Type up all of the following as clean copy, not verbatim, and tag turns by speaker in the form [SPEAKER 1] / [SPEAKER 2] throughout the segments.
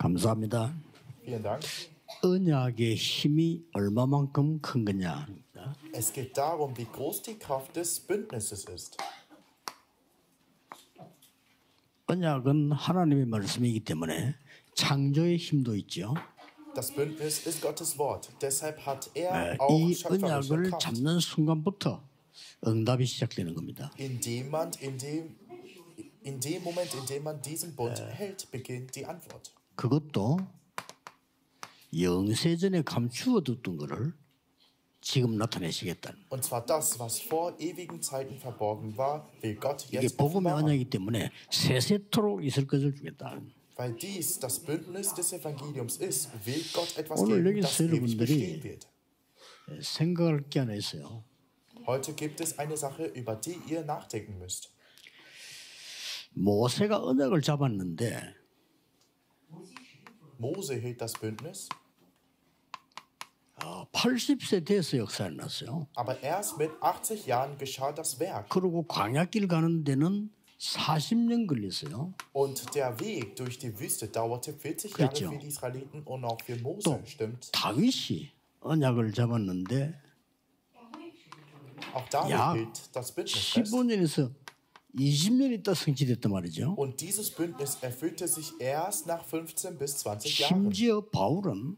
[SPEAKER 1] 감사합니다.
[SPEAKER 2] Vielen Dank.
[SPEAKER 1] 언약의 힘이 얼마만큼 큰 거냐.
[SPEAKER 2] Es geht darum, wie groß die Kraft des Bündnisses ist.
[SPEAKER 1] 언약은 하나님의 말씀이기 때문에 창조의 힘도 있죠.
[SPEAKER 2] Das Bündnis ist Gottes Wort. Deshalb hat er auch
[SPEAKER 1] 이
[SPEAKER 2] schöpferische
[SPEAKER 1] 언약을
[SPEAKER 2] Kraft.
[SPEAKER 1] 잡는 순간부터 응답이 시작되는 겁니다.
[SPEAKER 2] In dem Moment, in dem man diesen Bund hält, beginnt die Antwort.
[SPEAKER 1] 그것도 영세전에 감추어뒀던 것을 지금 나타내시겠다는.
[SPEAKER 2] Und zwar das, was vor ewigen Zeiten verborgen war, will Gott
[SPEAKER 1] 이게
[SPEAKER 2] jetzt
[SPEAKER 1] 복음의
[SPEAKER 2] offenbaren.
[SPEAKER 1] 언약이기 때문에 세세토록 있을 것을 주겠다.
[SPEAKER 2] Weil dies das Bündnis des Evangeliums ist, will Gott etwas
[SPEAKER 1] 오늘
[SPEAKER 2] geben, das
[SPEAKER 1] 여기서
[SPEAKER 2] ewig bestehen
[SPEAKER 1] 여러분들이
[SPEAKER 2] wird.
[SPEAKER 1] 생각할 게 하나 있어요.
[SPEAKER 2] Heute gibt es eine Sache, über die ihr nachdenken müsst.
[SPEAKER 1] 모세가 언약을 잡았는데
[SPEAKER 2] Mose hielt das Bündnis,
[SPEAKER 1] 80세 돼서 역사를 났어요.
[SPEAKER 2] aber erst mit 80 Jahren geschah das Werk.
[SPEAKER 1] 그리고 광야길 가는 데는 40년 걸렸어요.
[SPEAKER 2] Und der Weg durch die Wüste dauerte 40 Jahre
[SPEAKER 1] 그렇죠.
[SPEAKER 2] für die Israeliten und auch für Mose,
[SPEAKER 1] 또
[SPEAKER 2] stimmt.
[SPEAKER 1] 다윗이 언약을 잡았는데
[SPEAKER 2] Auch David
[SPEAKER 1] Ja.
[SPEAKER 2] hielt das Bündnis fest.
[SPEAKER 1] 15년에서 20년 있다 성취됐단 말이죠.
[SPEAKER 2] Und dieses Bündnis erfüllte sich erst nach 15 bis 20 Jahren.
[SPEAKER 1] 심지어 바울은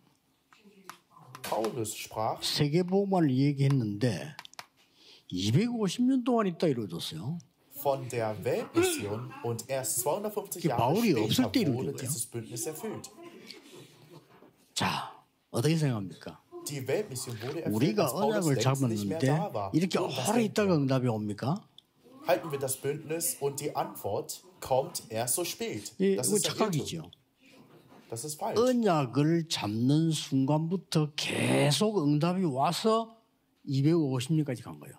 [SPEAKER 2] Paulus sprach,
[SPEAKER 1] 세계복음을 얘기했는데 250년 동안 있다 이루어졌어요.
[SPEAKER 2] von der Weltmission und erst 250
[SPEAKER 1] 그
[SPEAKER 2] Jahre
[SPEAKER 1] 바울이 없을 때
[SPEAKER 2] später
[SPEAKER 1] 이루어진
[SPEAKER 2] wurde
[SPEAKER 1] 거예요.
[SPEAKER 2] dieses Bündnis erfüllt.
[SPEAKER 1] 자, 어떻게 생각합니까?
[SPEAKER 2] Die Weltmission wurde erfüllt,
[SPEAKER 1] 우리가
[SPEAKER 2] als Paulus
[SPEAKER 1] 언약을
[SPEAKER 2] längst nicht mehr
[SPEAKER 1] 잡았는데
[SPEAKER 2] da war.
[SPEAKER 1] 이렇게
[SPEAKER 2] Und was
[SPEAKER 1] 오래
[SPEAKER 2] denkt
[SPEAKER 1] 있다가
[SPEAKER 2] ihr?
[SPEAKER 1] 응답이 옵니까?
[SPEAKER 2] Halten wir das Bündnis und die Antwort kommt erst so spät.
[SPEAKER 1] 이
[SPEAKER 2] Das
[SPEAKER 1] 이거
[SPEAKER 2] ist ein Irrtum.
[SPEAKER 1] 착각이죠.
[SPEAKER 2] Das ist falsch.
[SPEAKER 1] 언약을 잡는 순간부터 계속 응답이 와서 250년까지 간 거예요.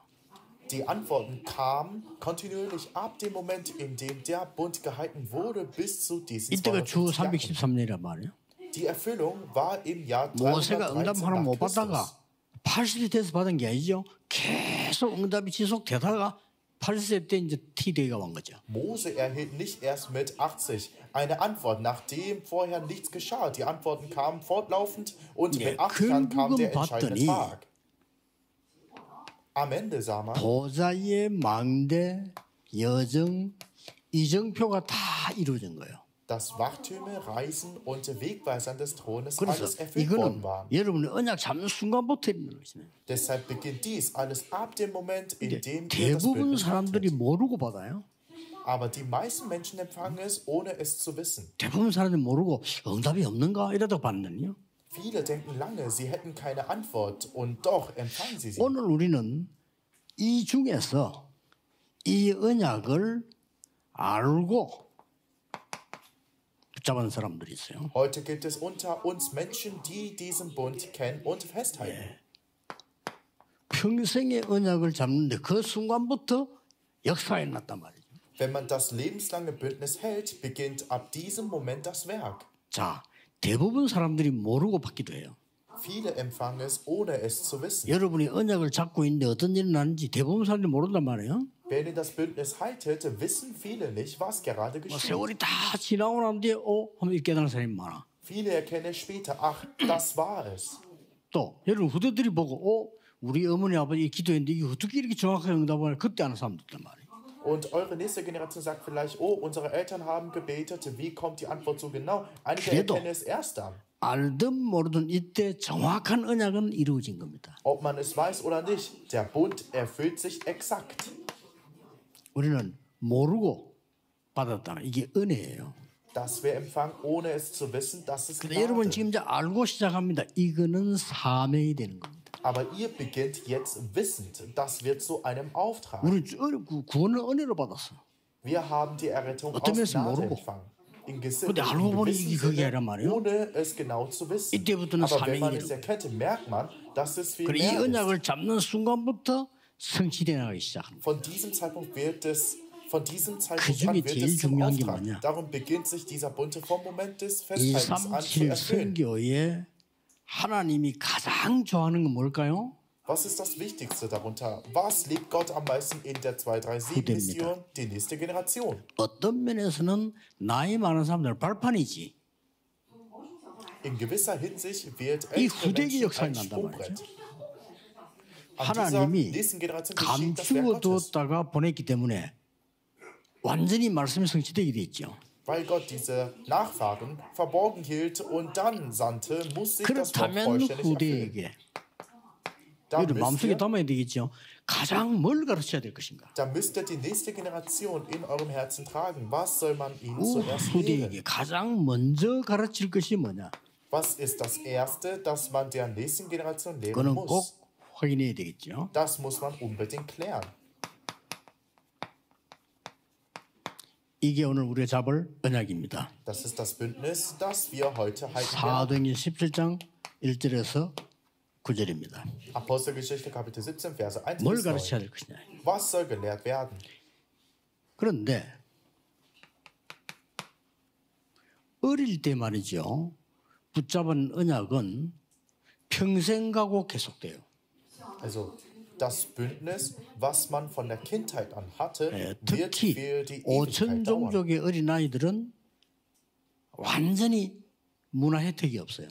[SPEAKER 2] Die Antworten kamen kontinuierlich ab dem Moment, in dem der Bund gehalten wurde, bis zu diesen
[SPEAKER 1] 이때가 주
[SPEAKER 2] 250 Jahren.
[SPEAKER 1] 313년이란 말이에요.
[SPEAKER 2] Die Erfüllung war im Jahr
[SPEAKER 1] 모세가
[SPEAKER 2] 313
[SPEAKER 1] 응답 하나
[SPEAKER 2] nach
[SPEAKER 1] 못
[SPEAKER 2] Christus.
[SPEAKER 1] 받다가 80세 돼서 받은 게 아니죠. 계속 응답이 지속되다가 80세 때 이제 T-Day가 온 거죠.
[SPEAKER 2] Mose erhielt nicht erst mit 80 eine Antwort, nachdem vorher nichts geschah. Die Antworten kamen fortlaufend und
[SPEAKER 1] 네,
[SPEAKER 2] mit 80 Jahren kam der
[SPEAKER 1] 결국은
[SPEAKER 2] entscheidende
[SPEAKER 1] 봤더니
[SPEAKER 2] Tag. Am Ende sah man,
[SPEAKER 1] 보좌의 망대, 여정, 이정표가 다 이루어진 거예요.
[SPEAKER 2] dass Wachtürme, Reisen und Wegweisern des Thrones
[SPEAKER 1] 그래서
[SPEAKER 2] alles erfüllt worden
[SPEAKER 1] 이거는
[SPEAKER 2] war.
[SPEAKER 1] 여러분이 언약 잡는 순간부터 일어나는 것이네.
[SPEAKER 2] Deshalb beginnt dies alles ab dem Moment, in dem ihr das
[SPEAKER 1] 대부분
[SPEAKER 2] Bündnis
[SPEAKER 1] 사람들이
[SPEAKER 2] haltet.
[SPEAKER 1] 모르고 받아요.
[SPEAKER 2] Aber die meisten Menschen empfangen es, ohne es zu wissen.
[SPEAKER 1] 대부분 사람들이 모르고 응답이 없는가 이러다가 받는요.
[SPEAKER 2] Viele denken lange, sie hätten keine Antwort und doch empfangen sie sie.
[SPEAKER 1] 오늘 우리는 이 중에서 이 언약을 알고 붙잡은 사람들이 있어요.
[SPEAKER 2] Heute gibt es unter uns Menschen, die diesen Bund kennen und festhalten.
[SPEAKER 1] 평생의 언약을 잡는데 그 순간부터 역사가 일어났단 말이죠.
[SPEAKER 2] Wenn man das lebenslange Bündnis hält, beginnt ab diesem Moment das Werk.
[SPEAKER 1] 자, 대부분 사람들이 모르고 받기도 해요.
[SPEAKER 2] Viele empfangen es, ohne es zu wissen.
[SPEAKER 1] 여러분이 언약을 잡고 있는데 어떤 일이 나는지 대부분 사람들이 모른단 말이에요.
[SPEAKER 2] Wenn ihr das Bündnis haltet, wissen viele nicht, was gerade geschieht.
[SPEAKER 1] 세월이 다 지나고 난 뒤에 하면 이렇게 깨달은 사람이 많아.
[SPEAKER 2] Viele erkennen später, ach, das war es.
[SPEAKER 1] 또 여러분 후대들이 보고 우리 어머니 아버지 기도했는데 이게 어떻게 이렇게 정확하게 응답을 그때 하는 사람도 있단 말이에요.
[SPEAKER 2] Und eure nächste Generation sagt vielleicht, oh, unsere Eltern haben gebetet, wie kommt die Antwort so genau? Einige
[SPEAKER 1] 그래도
[SPEAKER 2] erkennen es erst dann.
[SPEAKER 1] 알든 모르든 이때 정확한 언약은 이루어진 겁니다.
[SPEAKER 2] Ob man es weiß oder nicht, der Bund erfüllt sich exakt.
[SPEAKER 1] 우리는 모르고 받았다는 이게 은혜예요.
[SPEAKER 2] Dass wir empfangen, ohne es zu wissen, das ist
[SPEAKER 1] 근데 여러분
[SPEAKER 2] Gnade.
[SPEAKER 1] 지금 이제 알고 시작합니다. 이거는 사명이 되는 겁니다.
[SPEAKER 2] Aber ihr beginnt jetzt wissend, das wird zu einem Auftrag.
[SPEAKER 1] 우리 구원을 은혜로 받았어.
[SPEAKER 2] Wir haben die Errettung aus
[SPEAKER 1] 어떤 면에서
[SPEAKER 2] Gnade
[SPEAKER 1] 모르고.
[SPEAKER 2] empfangen. In
[SPEAKER 1] 근데 알고 보니 이게 그게 아니란 말이에요.
[SPEAKER 2] ohne es genau zu wissen.
[SPEAKER 1] 이때부터는
[SPEAKER 2] Aber wenn man
[SPEAKER 1] 사명이
[SPEAKER 2] es erkennt, merkt man, dass es viel
[SPEAKER 1] 그리고 이
[SPEAKER 2] mehr ist.
[SPEAKER 1] 언약을 잡는 순간부터 성취되어 나가기 시작합니다.
[SPEAKER 2] Von diesem Zeitpunkt
[SPEAKER 1] 그
[SPEAKER 2] an
[SPEAKER 1] 중에
[SPEAKER 2] wird
[SPEAKER 1] 제일
[SPEAKER 2] es zum
[SPEAKER 1] 중요한 게
[SPEAKER 2] Auftrag.
[SPEAKER 1] 뭐냐?
[SPEAKER 2] Darum beginnt sich dieser Bund vom Moment des Festhaltens an zu
[SPEAKER 1] 237
[SPEAKER 2] erfüllen.
[SPEAKER 1] 선교에 하나님이 가장 좋아하는 건 뭘까요?
[SPEAKER 2] Was ist das Wichtigste darunter? Was liebt Gott am meisten in der 237-Mission? Die nächste Generation.
[SPEAKER 1] 어떤 면에서는 나이 많은 사람들 발판이지.
[SPEAKER 2] In gewisser Hinsicht wird
[SPEAKER 1] 이
[SPEAKER 2] ältere
[SPEAKER 1] 후대기
[SPEAKER 2] Menschen
[SPEAKER 1] 역사에
[SPEAKER 2] ein
[SPEAKER 1] 난단
[SPEAKER 2] Sprungbrett.
[SPEAKER 1] 말이죠.
[SPEAKER 2] An dieser
[SPEAKER 1] 하나님이
[SPEAKER 2] nächsten Generation geschieht das Werk
[SPEAKER 1] 감추어
[SPEAKER 2] Gottes.
[SPEAKER 1] 두었다가 보냈기 때문에 완전히 말씀이 성취되게 돼 있죠.
[SPEAKER 2] Weil Gott diese Nachfahren verborgen hielt und dann sandte, muss sich das Wort
[SPEAKER 1] 그렇다면
[SPEAKER 2] vollständig erfüllen.
[SPEAKER 1] 후대에게
[SPEAKER 2] Da
[SPEAKER 1] 이를 마음속에
[SPEAKER 2] müsst, ihr,
[SPEAKER 1] 담아야 되겠죠. 가장 뭘 가르쳐야 될 것인가?
[SPEAKER 2] da müsst ihr die nächste Generation in eurem Herzen tragen. Was soll man ihnen zuerst lehren?
[SPEAKER 1] 후대에게 가장 먼저 가르칠 것이 뭐냐?
[SPEAKER 2] Was ist das Erste, das man der nächsten Generation lehren
[SPEAKER 1] 그거는 꼭
[SPEAKER 2] muss?
[SPEAKER 1] 확인해야 되겠죠.
[SPEAKER 2] Das muss man unbedingt klären.
[SPEAKER 1] 이게 오늘 우리가 잡을 언약입니다.
[SPEAKER 2] Das ist das Bündnis, das wir heute halten werden.
[SPEAKER 1] 사도행전 17장 1절에서 9절입니다.
[SPEAKER 2] Apostelgeschichte Kapitel 17, Verse 1
[SPEAKER 1] 뭘
[SPEAKER 2] bis 9.
[SPEAKER 1] 가르쳐야 될 것이냐?
[SPEAKER 2] Was soll gelehrt werden?
[SPEAKER 1] 그런데 어릴 때 말이죠. 붙잡은 언약은 평생 가고 계속돼요.
[SPEAKER 2] Also das Bündnis, was man von der Kindheit an hatte, wird
[SPEAKER 1] 특히
[SPEAKER 2] für die
[SPEAKER 1] 5천
[SPEAKER 2] Ewigkeit dauern.
[SPEAKER 1] 종족의 어린아이들은 완전히 문화 혜택이 없어요.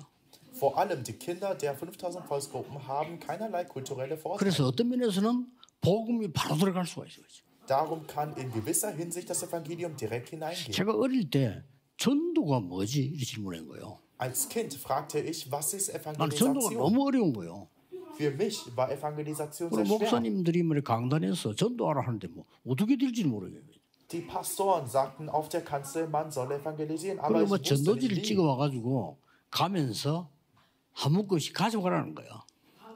[SPEAKER 2] Vor allem die Kinder der 5000 Volksgruppen haben keinerlei kulturelle Vorteile.
[SPEAKER 1] 그래서 어떤 면에서는 복음이 바로 들어갈 수가 있어요.
[SPEAKER 2] Darum kann in gewisser Hinsicht das Evangelium direkt hineingehen.
[SPEAKER 1] 제가 어릴 때 전도가 뭐지? 이렇게 질문한 거예요.
[SPEAKER 2] Als Kind fragte ich, was ist
[SPEAKER 1] 난 전도가
[SPEAKER 2] Evangelisation?
[SPEAKER 1] 너무 어려운 거예요.
[SPEAKER 2] Für mich war Evangelisation
[SPEAKER 1] 우리
[SPEAKER 2] sehr schwer.
[SPEAKER 1] 목사님들이 뭐 강단에서 전도하라 하는데 뭐 어떻게 될지 모르겠어요.
[SPEAKER 2] Die Pastoren sagten auf der Kanzel, man soll evangelisieren, aber
[SPEAKER 1] 그리고
[SPEAKER 2] ich
[SPEAKER 1] 뭐
[SPEAKER 2] wusste
[SPEAKER 1] 전도지를
[SPEAKER 2] nicht wie.
[SPEAKER 1] 찍어와가지고 가면서 한 묶음씩 가져가라는 거예요.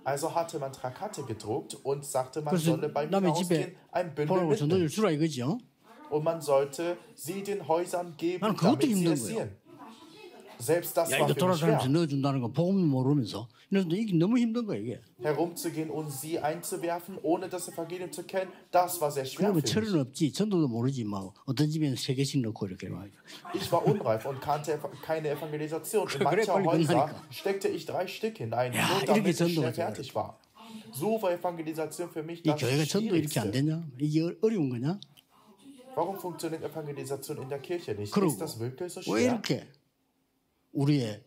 [SPEAKER 2] Also hatte man Traktate gedruckt und sagte, man
[SPEAKER 1] 그래서
[SPEAKER 2] solle beim
[SPEAKER 1] 남의
[SPEAKER 2] Hinausgehen
[SPEAKER 1] 집에
[SPEAKER 2] ein Bündel
[SPEAKER 1] 보라고 전도지를
[SPEAKER 2] mitnehmen.
[SPEAKER 1] 주라 이거죠.
[SPEAKER 2] Und man sollte sie den Häusern geben,
[SPEAKER 1] 나는 그것도
[SPEAKER 2] damit sie
[SPEAKER 1] 힘든
[SPEAKER 2] es
[SPEAKER 1] 거예요.
[SPEAKER 2] sehen. Selbst das
[SPEAKER 1] 야
[SPEAKER 2] war
[SPEAKER 1] 이거
[SPEAKER 2] für mich schwer.
[SPEAKER 1] 돌아다니면서 넣어준다는 거 복음 모르면서 그래서 이게 너무 힘든 거예요 이게.
[SPEAKER 2] Herumzugehen und sie einzuwerfen, ohne das Evangelium zu kennen, das war sehr schwer
[SPEAKER 1] 그러면
[SPEAKER 2] für mich.
[SPEAKER 1] 철은 없지 전도도 모르지 막 어떤 집에는 3개씩 넣고 이렇게 막.
[SPEAKER 2] Ich war unreif und kannte keine Evangelisation. In mancher
[SPEAKER 1] 빨리
[SPEAKER 2] Häuser
[SPEAKER 1] 끝나니까.
[SPEAKER 2] steckte ich 3 Stück hinein,
[SPEAKER 1] Ja,
[SPEAKER 2] nur
[SPEAKER 1] 이렇게
[SPEAKER 2] damit ich
[SPEAKER 1] 전도가
[SPEAKER 2] schnell fertig war. So war Evangelisation für mich
[SPEAKER 1] 이
[SPEAKER 2] das
[SPEAKER 1] 교회가 전도 이렇게 안
[SPEAKER 2] Schwierigste.
[SPEAKER 1] 되냐? 이게 어려운 거냐?
[SPEAKER 2] Warum funktioniert Evangelisation in der Kirche nicht?
[SPEAKER 1] 그리고
[SPEAKER 2] Ist das wirklich so
[SPEAKER 1] 왜
[SPEAKER 2] schwer?
[SPEAKER 1] 이렇게 우리의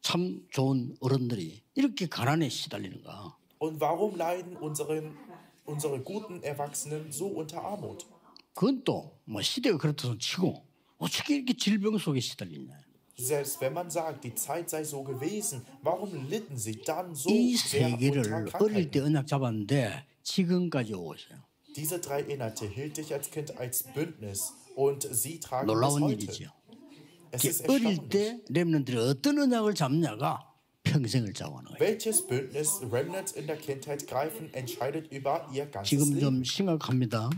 [SPEAKER 1] 참 좋은 어른들이 이렇게 가난에 시달리는가?
[SPEAKER 2] Und warum leiden unsere guten Erwachsenen so unter Armut?
[SPEAKER 1] 그건 또 뭐 시대가 그렇다고 치고 어떻게 이렇게 질병 속에 시달리냐?
[SPEAKER 2] Selbst wenn man sagt, die Zeit sei so gewesen, warum litten sie dann so
[SPEAKER 1] 이
[SPEAKER 2] sehr
[SPEAKER 1] 세
[SPEAKER 2] unter
[SPEAKER 1] 개를 어릴 때
[SPEAKER 2] Krankheiten?
[SPEAKER 1] 언약 잡았는데 지금까지 오고 있어요.
[SPEAKER 2] Diese 3 Inhalte hielt ich als Kind als Bündnis und sie tragen bis
[SPEAKER 1] 놀라운
[SPEAKER 2] heute.
[SPEAKER 1] 일이죠.
[SPEAKER 2] Es ist
[SPEAKER 1] 어릴
[SPEAKER 2] erstaunlich.
[SPEAKER 1] 때 렘넌트들이 어떤 언약을 잡냐가 평생을 잡아가는 거예요.
[SPEAKER 2] Welches Bündnis Remnants in der Kindheit greifen, entscheidet über ihr ganzes
[SPEAKER 1] 지금
[SPEAKER 2] Leben.
[SPEAKER 1] 좀 심각합니다.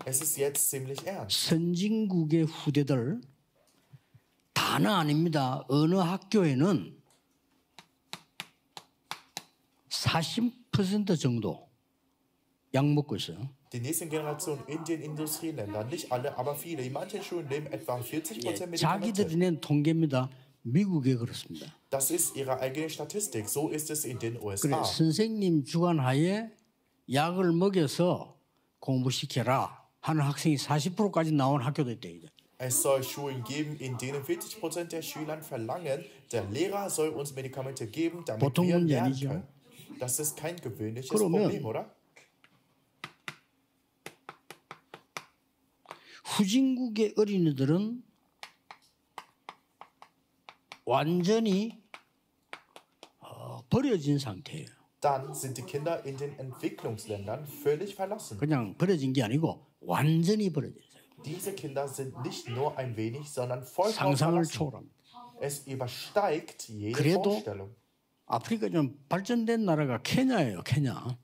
[SPEAKER 2] Es ist jetzt ziemlich ernst.
[SPEAKER 1] 선진국의 후대들 다는 아닙니다. 어느 학교에는 40% 정도 약 먹고 있어요.
[SPEAKER 2] Die nächsten Generationen in den Industrieländern, nicht alle, aber viele, in manchen Schulen leben etwa 40% Medikamente.
[SPEAKER 1] 자기들이 낸 통계입니다. 미국에 그렇습니다.
[SPEAKER 2] Das ist ihre eigene Statistik. So ist es in den
[SPEAKER 1] 그래
[SPEAKER 2] USA.
[SPEAKER 1] 선생님 주관하에 약을 먹여서 공부시켜라 하는 학생이 40%까지 나온 학교도 있대 이제.
[SPEAKER 2] Es soll Schulen geben, in denen 40% der Schüler verlangen, der Lehrer soll uns Medikamente geben, damit
[SPEAKER 1] 보통
[SPEAKER 2] wir
[SPEAKER 1] 문제
[SPEAKER 2] lernen
[SPEAKER 1] 아니죠.
[SPEAKER 2] können. Das ist kein gewöhnliches
[SPEAKER 1] 그러면
[SPEAKER 2] Problem, oder?
[SPEAKER 1] 후진국의 어린이들은 완전히 버려진 상태예요.
[SPEAKER 2] Dann sind die Kinder in den Entwicklungsländern völlig verlassen.
[SPEAKER 1] 그냥 버려진 게 아니고 완전히 버려진 상태.
[SPEAKER 2] Diese Kinder sind nicht nur ein wenig, sondern vollkommen
[SPEAKER 1] 상상을
[SPEAKER 2] verlassen.
[SPEAKER 1] 초월합니다.
[SPEAKER 2] Es übersteigt jede
[SPEAKER 1] 그래도
[SPEAKER 2] Vorstellung.
[SPEAKER 1] 아프리카 좀 발전된 나라가 케냐예요. 케냐.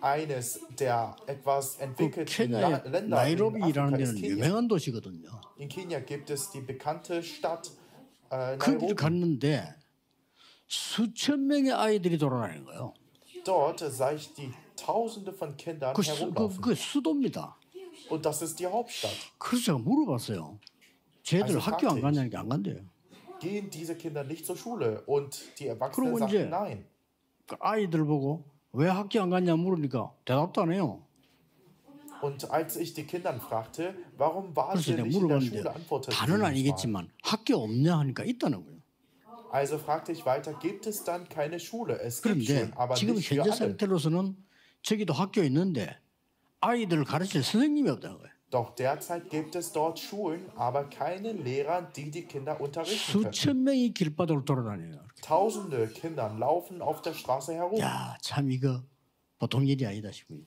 [SPEAKER 2] Eines der etwas
[SPEAKER 1] 그
[SPEAKER 2] entwickelten
[SPEAKER 1] 케냐의
[SPEAKER 2] Länder in
[SPEAKER 1] 나이로비라는
[SPEAKER 2] Afrika ist
[SPEAKER 1] 데는
[SPEAKER 2] Kenia.
[SPEAKER 1] 유명한 도시거든요.
[SPEAKER 2] In Kenia gibt es die bekannte Stadt
[SPEAKER 1] 거기를
[SPEAKER 2] Nairobi.
[SPEAKER 1] 갔는데 수천 명의 아이들이 돌아다니는 거예요.
[SPEAKER 2] Dort sah ich die Tausende von Kindern herumlaufen.
[SPEAKER 1] 그 수도입니다.
[SPEAKER 2] Und das ist die Hauptstadt.
[SPEAKER 1] 그래서 제가 물어봤어요. 쟤들
[SPEAKER 2] Also
[SPEAKER 1] 학교 안
[SPEAKER 2] fragte
[SPEAKER 1] 가냐는 게 안 간대요.
[SPEAKER 2] Gehen diese Kinder nicht zur Schule? Und die Erwachsenen
[SPEAKER 1] 그리고 이제
[SPEAKER 2] sagten nein.
[SPEAKER 1] 그 아이들 보고 왜 학교 안 갔냐 물으니까 대답도 안 해요.
[SPEAKER 2] Und als ich die Kinder fragte, warum waren
[SPEAKER 1] 그래서
[SPEAKER 2] sie
[SPEAKER 1] 내가
[SPEAKER 2] nicht in der
[SPEAKER 1] 물어봤는데
[SPEAKER 2] Schule, antworteten sie
[SPEAKER 1] 다는
[SPEAKER 2] nicht mal.
[SPEAKER 1] 아니겠지만 학교 없냐 하니까 있다는 거예요.
[SPEAKER 2] Also fragte ich weiter, gibt es dann keine Schule? Es gibt
[SPEAKER 1] 그런데
[SPEAKER 2] schon, aber
[SPEAKER 1] 지금
[SPEAKER 2] nicht für
[SPEAKER 1] 현재
[SPEAKER 2] alle.
[SPEAKER 1] 상태로서는 저기도 학교 있는데 아이들을 가르칠 선생님이 없다는 거예요.
[SPEAKER 2] Doch derzeit gibt es dort Schulen, aber keine Lehrer, die die Kinder unterrichten können.
[SPEAKER 1] 수천 명이 길바닥을 돌아다녀요.
[SPEAKER 2] Tausende Kinder laufen auf der Straße herum.
[SPEAKER 1] 야, 참 이거 보통 일이 아니다 싶어요.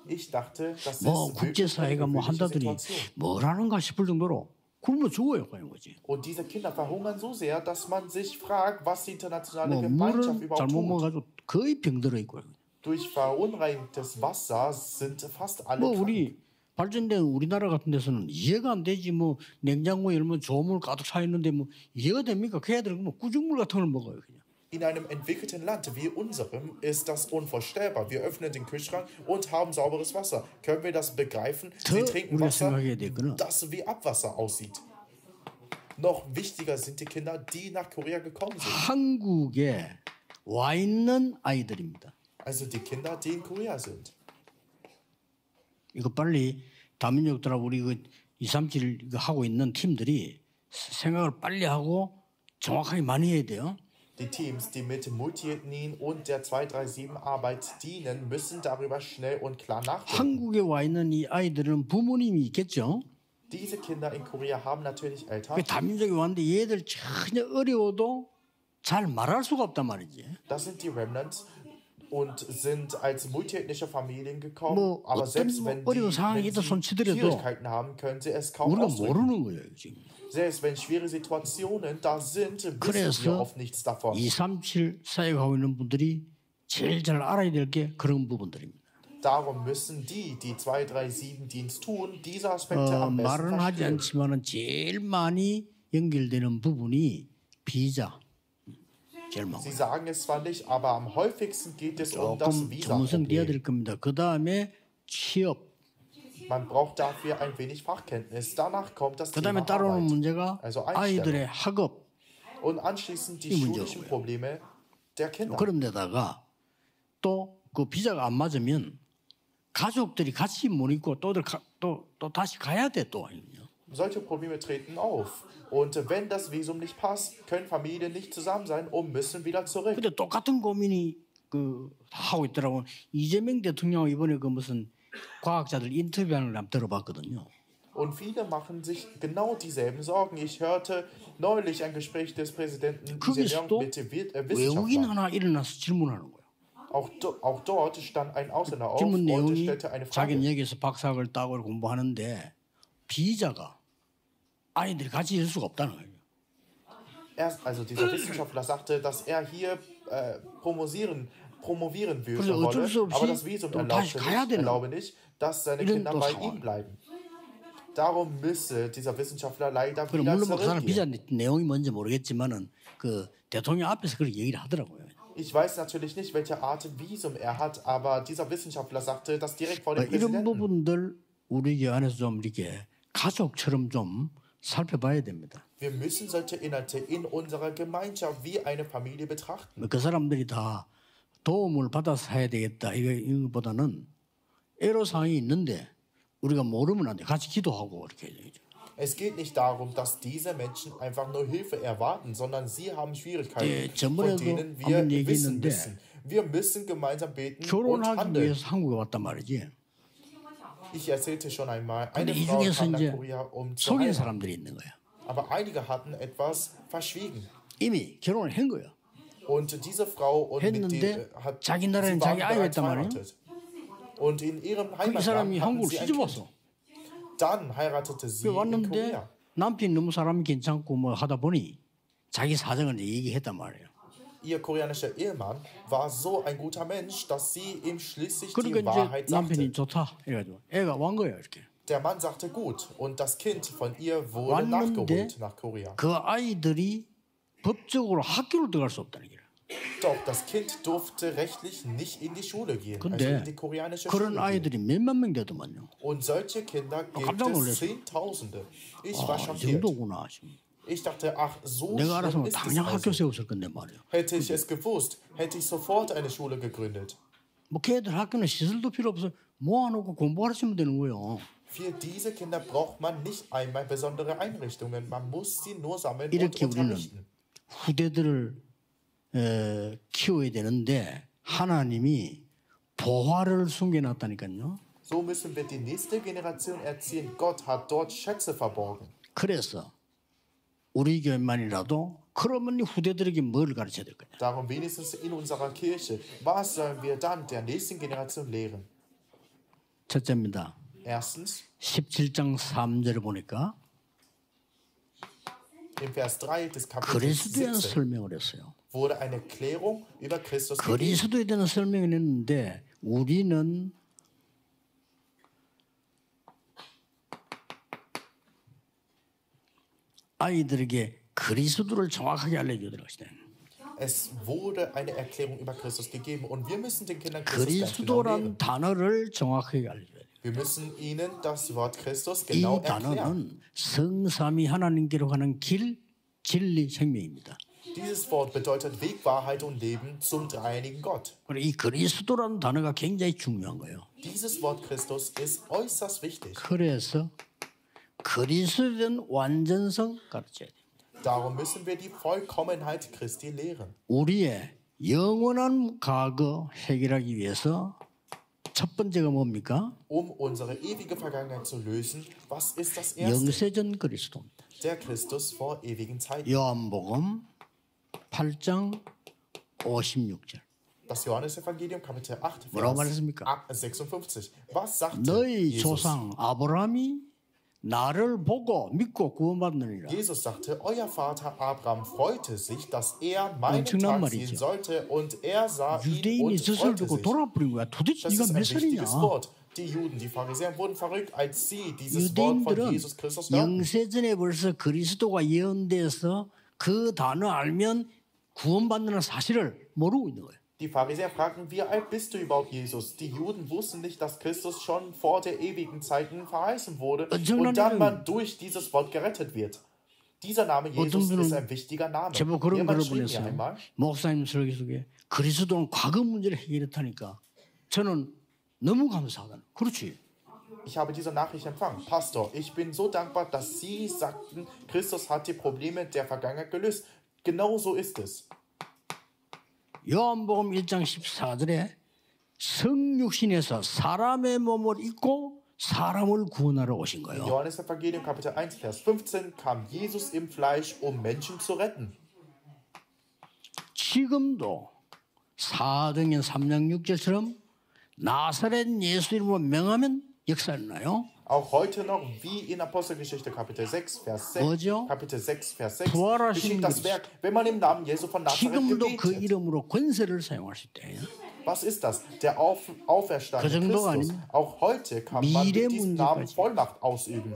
[SPEAKER 2] Ich dachte, das
[SPEAKER 1] 뭐
[SPEAKER 2] ist wirklich eine
[SPEAKER 1] 국제사회가 뭐
[SPEAKER 2] gewöhnliche
[SPEAKER 1] 한다더니
[SPEAKER 2] Situation.
[SPEAKER 1] 뭐라는가 싶을 정도로 굶어 죽어요, 그런 거지.
[SPEAKER 2] Und diese Kinder verhungern so sehr, dass man sich fragt, was die internationale
[SPEAKER 1] 뭐
[SPEAKER 2] Gemeinschaft
[SPEAKER 1] 물을
[SPEAKER 2] überhaupt
[SPEAKER 1] 잘못
[SPEAKER 2] tut.
[SPEAKER 1] 먹어가지고 거의 병들어 있고.
[SPEAKER 2] Durch verunreinigtes Wasser sind fast alle
[SPEAKER 1] 뭐
[SPEAKER 2] krank.
[SPEAKER 1] 우리 발전된 우리나라 같은 데서는 이해가 안 되지. 뭐 냉장고에 열면 좋은 물 가득 차 있는데 뭐 이해가 됩니까? 그 애들은 뭐 구죽물 같은 걸 먹어요, 그냥.
[SPEAKER 2] In einem entwickelten Land wie unserem ist das unvorstellbar. Wir öffnen den Kühlschrank und haben sauberes Wasser. Können wir das begreifen? Sie
[SPEAKER 1] 더
[SPEAKER 2] trinken
[SPEAKER 1] 우리가
[SPEAKER 2] Wasser,
[SPEAKER 1] 생각해야 될 거는
[SPEAKER 2] das wie Abwasser aussieht. Noch wichtiger sind die Kinder, die nach Korea gekommen sind.
[SPEAKER 1] 한국에 와 있는 아이들입니다.
[SPEAKER 2] Also die Kinder, die in Korea sind.
[SPEAKER 1] 이거 빨리 다민족들하고 우리 그 237 이거 하고 있는 팀들이 생각을 빨리 하고 정확하게 많이 해야 돼요.
[SPEAKER 2] Die Teams, die mit Multiethnien und der 237-Arbeit dienen, müssen darüber schnell und klar nachdenken.
[SPEAKER 1] 한국에 와 있는 이 아이들은 부모님이 있겠죠.
[SPEAKER 2] Diese Kinder in Korea haben natürlich
[SPEAKER 1] 그
[SPEAKER 2] Eltern.
[SPEAKER 1] 다민족이 왔는데 얘들 전혀 어려워도 잘 말할 수가 없단 말이지.
[SPEAKER 2] Das sind die Remnants und sind als multiethnische Familien gekommen.
[SPEAKER 1] 뭐
[SPEAKER 2] Aber
[SPEAKER 1] 어떤
[SPEAKER 2] selbst
[SPEAKER 1] 뭐
[SPEAKER 2] wenn
[SPEAKER 1] 어려운
[SPEAKER 2] sie
[SPEAKER 1] 상황이 있다 손치더라도
[SPEAKER 2] Schwierigkeiten haben, können sie es kaum
[SPEAKER 1] 우리가
[SPEAKER 2] ausdrücken.
[SPEAKER 1] 모르는 거예요 지금.
[SPEAKER 2] Selbst wenn schwere Situationen da sind, wissen wir
[SPEAKER 1] 그래서
[SPEAKER 2] oft nichts davon.
[SPEAKER 1] 237 사역하고 있는 분들이 제일 잘 알아야 될 게 그런 부분들입니다.
[SPEAKER 2] Darum müssen die 237-Dienst tun, diese Aspekte am besten
[SPEAKER 1] 말은 하지
[SPEAKER 2] verstehen.
[SPEAKER 1] 않지만은 제일 많이 연결되는 부분이 비자. 제일 많고.
[SPEAKER 2] Sie sagen es zwar nicht, aber am häufigsten geht es um das
[SPEAKER 1] 조금 전문성 돼야
[SPEAKER 2] Visa-Problem.
[SPEAKER 1] 될 겁니다. 그 다음에 취업.
[SPEAKER 2] Man braucht dafür ein wenig Fachkenntnis. Danach kommt das
[SPEAKER 1] 그
[SPEAKER 2] Thema
[SPEAKER 1] 다음에 따라오는
[SPEAKER 2] Arbeit.
[SPEAKER 1] 문제가
[SPEAKER 2] Also
[SPEAKER 1] 아이들의
[SPEAKER 2] Einstellung.
[SPEAKER 1] 학업.
[SPEAKER 2] Und anschließend die
[SPEAKER 1] 이
[SPEAKER 2] schulischen
[SPEAKER 1] 문제고요.
[SPEAKER 2] Probleme der Kinder.
[SPEAKER 1] 그런 데다가 또 그 비자가 안 맞으면 가족들이 같이 못 있고 또 다시 가야 돼 또.
[SPEAKER 2] Solche Probleme treten auf. Und wenn das Visum nicht passt, können Familien nicht zusammen sein und müssen wieder zurück.
[SPEAKER 1] 근데 똑같은 고민이 그 하고 있더라고. 이재명 대통령 이번에 그 무슨 과학자들 인터뷰하는 걸 들어봤거든요.
[SPEAKER 2] Und viele machen sich genau dieselben Sorgen. Ich hörte neulich ein Gespräch des Präsidenten
[SPEAKER 1] 거기서도
[SPEAKER 2] mit
[SPEAKER 1] 외국인
[SPEAKER 2] Wissenschaftlern.
[SPEAKER 1] 하나 일어나서 질문하는 거예요.
[SPEAKER 2] Auch dort stand ein Ausländer auf
[SPEAKER 1] 질문
[SPEAKER 2] und
[SPEAKER 1] 내용이
[SPEAKER 2] stellte eine
[SPEAKER 1] 자기는
[SPEAKER 2] Frage.
[SPEAKER 1] 여기서 박사학을 따고 공부하는데 비자가 아이들이 같이 있을 수가 없다는 거예요.
[SPEAKER 2] Also dieser Wissenschaftler sagte, dass er hier promovieren
[SPEAKER 1] 그래서 어쩔
[SPEAKER 2] wolle,
[SPEAKER 1] 수 없이
[SPEAKER 2] aber das Visum
[SPEAKER 1] 또 다시 가야 되는
[SPEAKER 2] erlaube nicht, dass seine
[SPEAKER 1] 이런
[SPEAKER 2] Kinder
[SPEAKER 1] 또
[SPEAKER 2] bei
[SPEAKER 1] 상황.
[SPEAKER 2] ihm bleiben. Darum müsse dieser Wissenschaftler leider
[SPEAKER 1] 그럼
[SPEAKER 2] wieder
[SPEAKER 1] 물론 뭐 그 사람 비자
[SPEAKER 2] zurückgehen.
[SPEAKER 1] 내용이 뭔지 모르겠지만은 그 대통령 앞에서 그렇게 얘기를 하더라고요.
[SPEAKER 2] Ich weiß natürlich nicht, welche Art Visum er hat, aber dieser Wissenschaftler sagte das direkt vor dem
[SPEAKER 1] 이런
[SPEAKER 2] Präsidenten.
[SPEAKER 1] 부분들 우리 교회 안에서 좀 이렇게 가족처럼 좀 살펴봐야 됩니다.
[SPEAKER 2] Wir müssen solche Inhalte in unserer Gemeinschaft wie eine Familie betrachten.
[SPEAKER 1] 그 사람들이 다 도움을 받아서 해야 되겠다 이거보다는 애로사항이 있는데 우리가 모르면 안 돼. 같이 기도하고 이렇게 해야 되죠.
[SPEAKER 2] Es geht nicht darum, dass diese Menschen einfach nur Hilfe erwarten, sondern sie haben Schwierigkeiten, von
[SPEAKER 1] 전번에도
[SPEAKER 2] denen wir
[SPEAKER 1] 한번
[SPEAKER 2] wissen
[SPEAKER 1] 얘기했는데
[SPEAKER 2] müssen. Wir müssen gemeinsam beten und
[SPEAKER 1] 결혼하기
[SPEAKER 2] handeln.
[SPEAKER 1] 위해서 한국에 왔단 말이지.
[SPEAKER 2] Ich erzählte schon einmal,
[SPEAKER 1] 근데
[SPEAKER 2] eine
[SPEAKER 1] 이
[SPEAKER 2] Frau
[SPEAKER 1] 중에서
[SPEAKER 2] kam nach
[SPEAKER 1] 이제
[SPEAKER 2] Korea, um zu
[SPEAKER 1] 속인
[SPEAKER 2] heiraten.
[SPEAKER 1] 사람들이 있는 거야.
[SPEAKER 2] Aber einige hatten etwas verschwiegen.
[SPEAKER 1] 이미 결혼을 한 거야.
[SPEAKER 2] Und diese Frau und mit
[SPEAKER 1] 했는데
[SPEAKER 2] hat
[SPEAKER 1] 자기
[SPEAKER 2] sie
[SPEAKER 1] 나라엔
[SPEAKER 2] waren
[SPEAKER 1] 자기 아이가
[SPEAKER 2] bereits
[SPEAKER 1] 있단 말이에요.
[SPEAKER 2] verheiratet. Und in ihrem
[SPEAKER 1] 이 사람이
[SPEAKER 2] Heimatland hatten
[SPEAKER 1] 한국을
[SPEAKER 2] sie ein
[SPEAKER 1] 시집
[SPEAKER 2] Kind.
[SPEAKER 1] 왔어.
[SPEAKER 2] Dann heiratete sie in
[SPEAKER 1] 왔는데
[SPEAKER 2] Korea.
[SPEAKER 1] 남편이 너무 사람이 괜찮고 뭐 하다 보니 자기 사정을 이제 얘기했단 말이에요.
[SPEAKER 2] Ihr koreanischer Ehemann war so ein guter Mensch, dass sie ihm schließlich die
[SPEAKER 1] 그러니까
[SPEAKER 2] Wahrheit
[SPEAKER 1] 이제 남편이
[SPEAKER 2] sagte.
[SPEAKER 1] 좋다 해가지고 애가 완 거야 이렇게.
[SPEAKER 2] Der Mann sagte gut und das Kind von ihr wurde
[SPEAKER 1] 왔는데
[SPEAKER 2] nachgeholt nach Korea.
[SPEAKER 1] 그 아이들이 법적으로 학교를 들어갈 수 없다는 거야.
[SPEAKER 2] Doch das Kind durfte rechtlich nicht in die Schule gehen, also
[SPEAKER 1] 근데
[SPEAKER 2] in die koreanische
[SPEAKER 1] 그런
[SPEAKER 2] Schule gehen.
[SPEAKER 1] 아이들이 몇만 명 되더만요.
[SPEAKER 2] Und solche Kinder gibt
[SPEAKER 1] 깜짝
[SPEAKER 2] es
[SPEAKER 1] 놀랐어.
[SPEAKER 2] Zehntausende. Ich war
[SPEAKER 1] 이
[SPEAKER 2] schockiert.
[SPEAKER 1] 정도구나. 지금.
[SPEAKER 2] Ich dachte, ach, so
[SPEAKER 1] 내가
[SPEAKER 2] schlimm
[SPEAKER 1] 알았으면
[SPEAKER 2] ist es
[SPEAKER 1] 당장 학교
[SPEAKER 2] also.
[SPEAKER 1] 세웠을 건데 말이야.
[SPEAKER 2] Hätte ich es gewusst, hätte ich sofort eine Schule gegründet.
[SPEAKER 1] 뭐 걔들 학교는 시설도 필요 없어 모아놓고 공부하시면 되는 거예요.
[SPEAKER 2] Für diese Kinder braucht man nicht einmal besondere Einrichtungen. Man muss sie nur sammeln und
[SPEAKER 1] 이렇게 우리는
[SPEAKER 2] unterrichten.
[SPEAKER 1] 후대들을 키워야 되는데 하나님이 보화를 숨겨놨다니까요.
[SPEAKER 2] So müssen wir die nächste Generation erziehen. Gott hat dort Schätze verborgen.
[SPEAKER 1] 그래서 우리 교회만이라도 그러면 후대들에게 뭘 가르쳐야 될 거냐?
[SPEAKER 2] Darum wenigstens in unserer Kirche. Was sollen wir dann der nächsten Generation lehren?
[SPEAKER 1] 첫째입니다.
[SPEAKER 2] Erstens,
[SPEAKER 1] 17장 3절을 보니까
[SPEAKER 2] im Vers 3 des Kapitels
[SPEAKER 1] 그리스도에 대한
[SPEAKER 2] 17
[SPEAKER 1] 설명을 했어요.
[SPEAKER 2] wurde eine Erklärung über Christus gegeben.
[SPEAKER 1] 그리스도에 대한 설명을 했는데 우리는 아이들에게 그리스도를 정확하게 알려줘야 될 것이다.
[SPEAKER 2] Es wurde eine Erklärung über Christus gegeben und wir müssen den Kindern Christus ganz genau
[SPEAKER 1] 그리스도란
[SPEAKER 2] lehren.
[SPEAKER 1] 단어를 정확하게 알려줘야 돼요.
[SPEAKER 2] Wir müssen ihnen das Wort Christus
[SPEAKER 1] 이
[SPEAKER 2] genau erklären.
[SPEAKER 1] 단어는 성삼위 하나님께로 가는 길, 진리, 생명입니다.
[SPEAKER 2] Dieses Wort bedeutet Weg, Wahrheit und Leben zum dreieinigen Gott.
[SPEAKER 1] 그리고 이 그리스도라는 단어가 굉장히 중요한 거예요.
[SPEAKER 2] Dieses Wort Christus ist äußerst wichtig.
[SPEAKER 1] 그래서 그리스도에 대한 완전성 가르쳐야 돼요.
[SPEAKER 2] Darum müssen wir die Vollkommenheit Christi lehren.
[SPEAKER 1] 우리의 영원한 과거 해결하기 위해서 첫 번째가 뭡니까?
[SPEAKER 2] Unsere ewige Vergangenheit zu lösen, was ist das Erste?
[SPEAKER 1] 영세전 그리스도입니다.
[SPEAKER 2] Der Christus vor ewigen Zeiten.
[SPEAKER 1] 요한복음 8장 56절.
[SPEAKER 2] Das Johannesevangelium, Kapitel 8,
[SPEAKER 1] 뭐라고
[SPEAKER 2] Vers
[SPEAKER 1] 말했습니까?
[SPEAKER 2] 56. Was sagt
[SPEAKER 1] 너희
[SPEAKER 2] Jesus?
[SPEAKER 1] 조상 아브라함이 나를 보고 믿고 구원받느니라.
[SPEAKER 2] Jesus sagte, euer Vater Abraham freute sich, dass er meinen
[SPEAKER 1] 엄청난
[SPEAKER 2] Tag sehen
[SPEAKER 1] 말이죠.
[SPEAKER 2] sollte und er sah ihn
[SPEAKER 1] 유대인이
[SPEAKER 2] und
[SPEAKER 1] 젖을
[SPEAKER 2] freute
[SPEAKER 1] 두고
[SPEAKER 2] sich.
[SPEAKER 1] 돌아버린 거야. 도대체
[SPEAKER 2] Das
[SPEAKER 1] 네가
[SPEAKER 2] ist
[SPEAKER 1] 몇
[SPEAKER 2] ein
[SPEAKER 1] 살이냐?
[SPEAKER 2] wichtiges Wort. Die Juden, die Pharisäer wurden verrückt, als sie dieses Wort von
[SPEAKER 1] 유대인들은
[SPEAKER 2] Jesus Christus hörten.
[SPEAKER 1] 영세전에 벌써 그리스도가 예언돼서 그 단어 알면 구원받는 사실을 모르고 있는 거예요.
[SPEAKER 2] Die Pharisäer fragten, wie alt bist du überhaupt, Jesus? Die Juden wussten nicht, dass Christus schon vor der ewigen Zeiten verheißen wurde und dann man durch dieses Wort gerettet wird. Dieser Name Jesus ist ein wichtiger Name.
[SPEAKER 1] 제법 그런
[SPEAKER 2] Jemand
[SPEAKER 1] 글을
[SPEAKER 2] schrieb mir
[SPEAKER 1] 보냈어요.
[SPEAKER 2] einmal,
[SPEAKER 1] 목사님 설교 속에 그리스도는 과거 문제를 해결했다니까 저는 너무 감사하다. 그렇지.
[SPEAKER 2] ich habe diese Nachricht empfangen. Pastor, ich bin so dankbar, dass Sie sagten, Christus hat die Probleme der Vergangenheit gelöst. Genau so ist es.
[SPEAKER 1] 요한복음 1장 14절에 성육신에서 사람의 몸을 입고 사람을 구원하러 오신 거예요.
[SPEAKER 2] Johannes Evangelium Kapitel 1 Vers 15 kam Jesus im Fleisch, um Menschen zu retten.
[SPEAKER 1] 지금도 사도행전 3장 6절처럼 나사렛 예수 이름으로 명하면 역사 일어나요.
[SPEAKER 2] Auch heute noch, wie in Apostelgeschichte Kapitel 6 Vers 6,
[SPEAKER 1] 뭐죠?
[SPEAKER 2] Kapitel 6 Vers 6
[SPEAKER 1] 부활하신
[SPEAKER 2] geschieht das Werk, wenn man im Namen Jesu von Nazareth
[SPEAKER 1] 지금도 그
[SPEAKER 2] gebetet.
[SPEAKER 1] 이름으로 권세를 사용할 수 있대요.
[SPEAKER 2] Was ist das? Der auferstandene
[SPEAKER 1] 그 정도가
[SPEAKER 2] Christus.
[SPEAKER 1] 아닙니다.
[SPEAKER 2] Auch heute kann man
[SPEAKER 1] 미래
[SPEAKER 2] mit diesem Namen
[SPEAKER 1] 문제까지.
[SPEAKER 2] Vollmacht ausüben.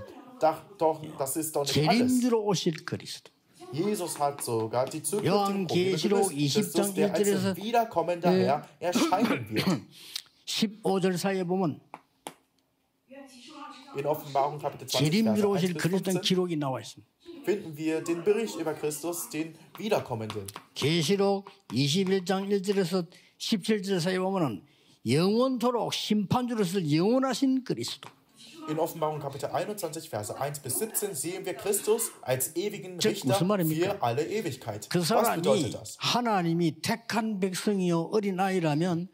[SPEAKER 2] Doch, das ist doch nicht alles.
[SPEAKER 1] 재림주로 오실 그리스도.
[SPEAKER 2] Jesus hat sogar die zukünftigen Probleme
[SPEAKER 1] 요한계시록
[SPEAKER 2] gelöst. Christus,
[SPEAKER 1] 20장
[SPEAKER 2] der als
[SPEAKER 1] 1절에서
[SPEAKER 2] wiederkommender Herr erscheinen wird.
[SPEAKER 1] 15절 사이에 보면
[SPEAKER 2] In Offenbarung Kapitel 20,
[SPEAKER 1] 재림주로
[SPEAKER 2] Verse 1
[SPEAKER 1] 오실
[SPEAKER 2] bis
[SPEAKER 1] 그리스도는
[SPEAKER 2] 15
[SPEAKER 1] 기록이 나와 있습니다.
[SPEAKER 2] finden wir den Bericht über Christus, den Wiederkommenden.
[SPEAKER 1] 계시록 21장 1절에서 17절 사이에 보면은 영원토록 심판주로서 영원하신 그리스도.
[SPEAKER 2] In Offenbarung Kapitel 21, Verse 1 bis 17 sehen wir Christus als ewigen
[SPEAKER 1] 즉,
[SPEAKER 2] Richter
[SPEAKER 1] 무슨 말입니까?
[SPEAKER 2] für alle Ewigkeit.
[SPEAKER 1] 그
[SPEAKER 2] Was
[SPEAKER 1] 사람이
[SPEAKER 2] bedeutet das?
[SPEAKER 1] 하나님이 택한 백성이요 어린아이라면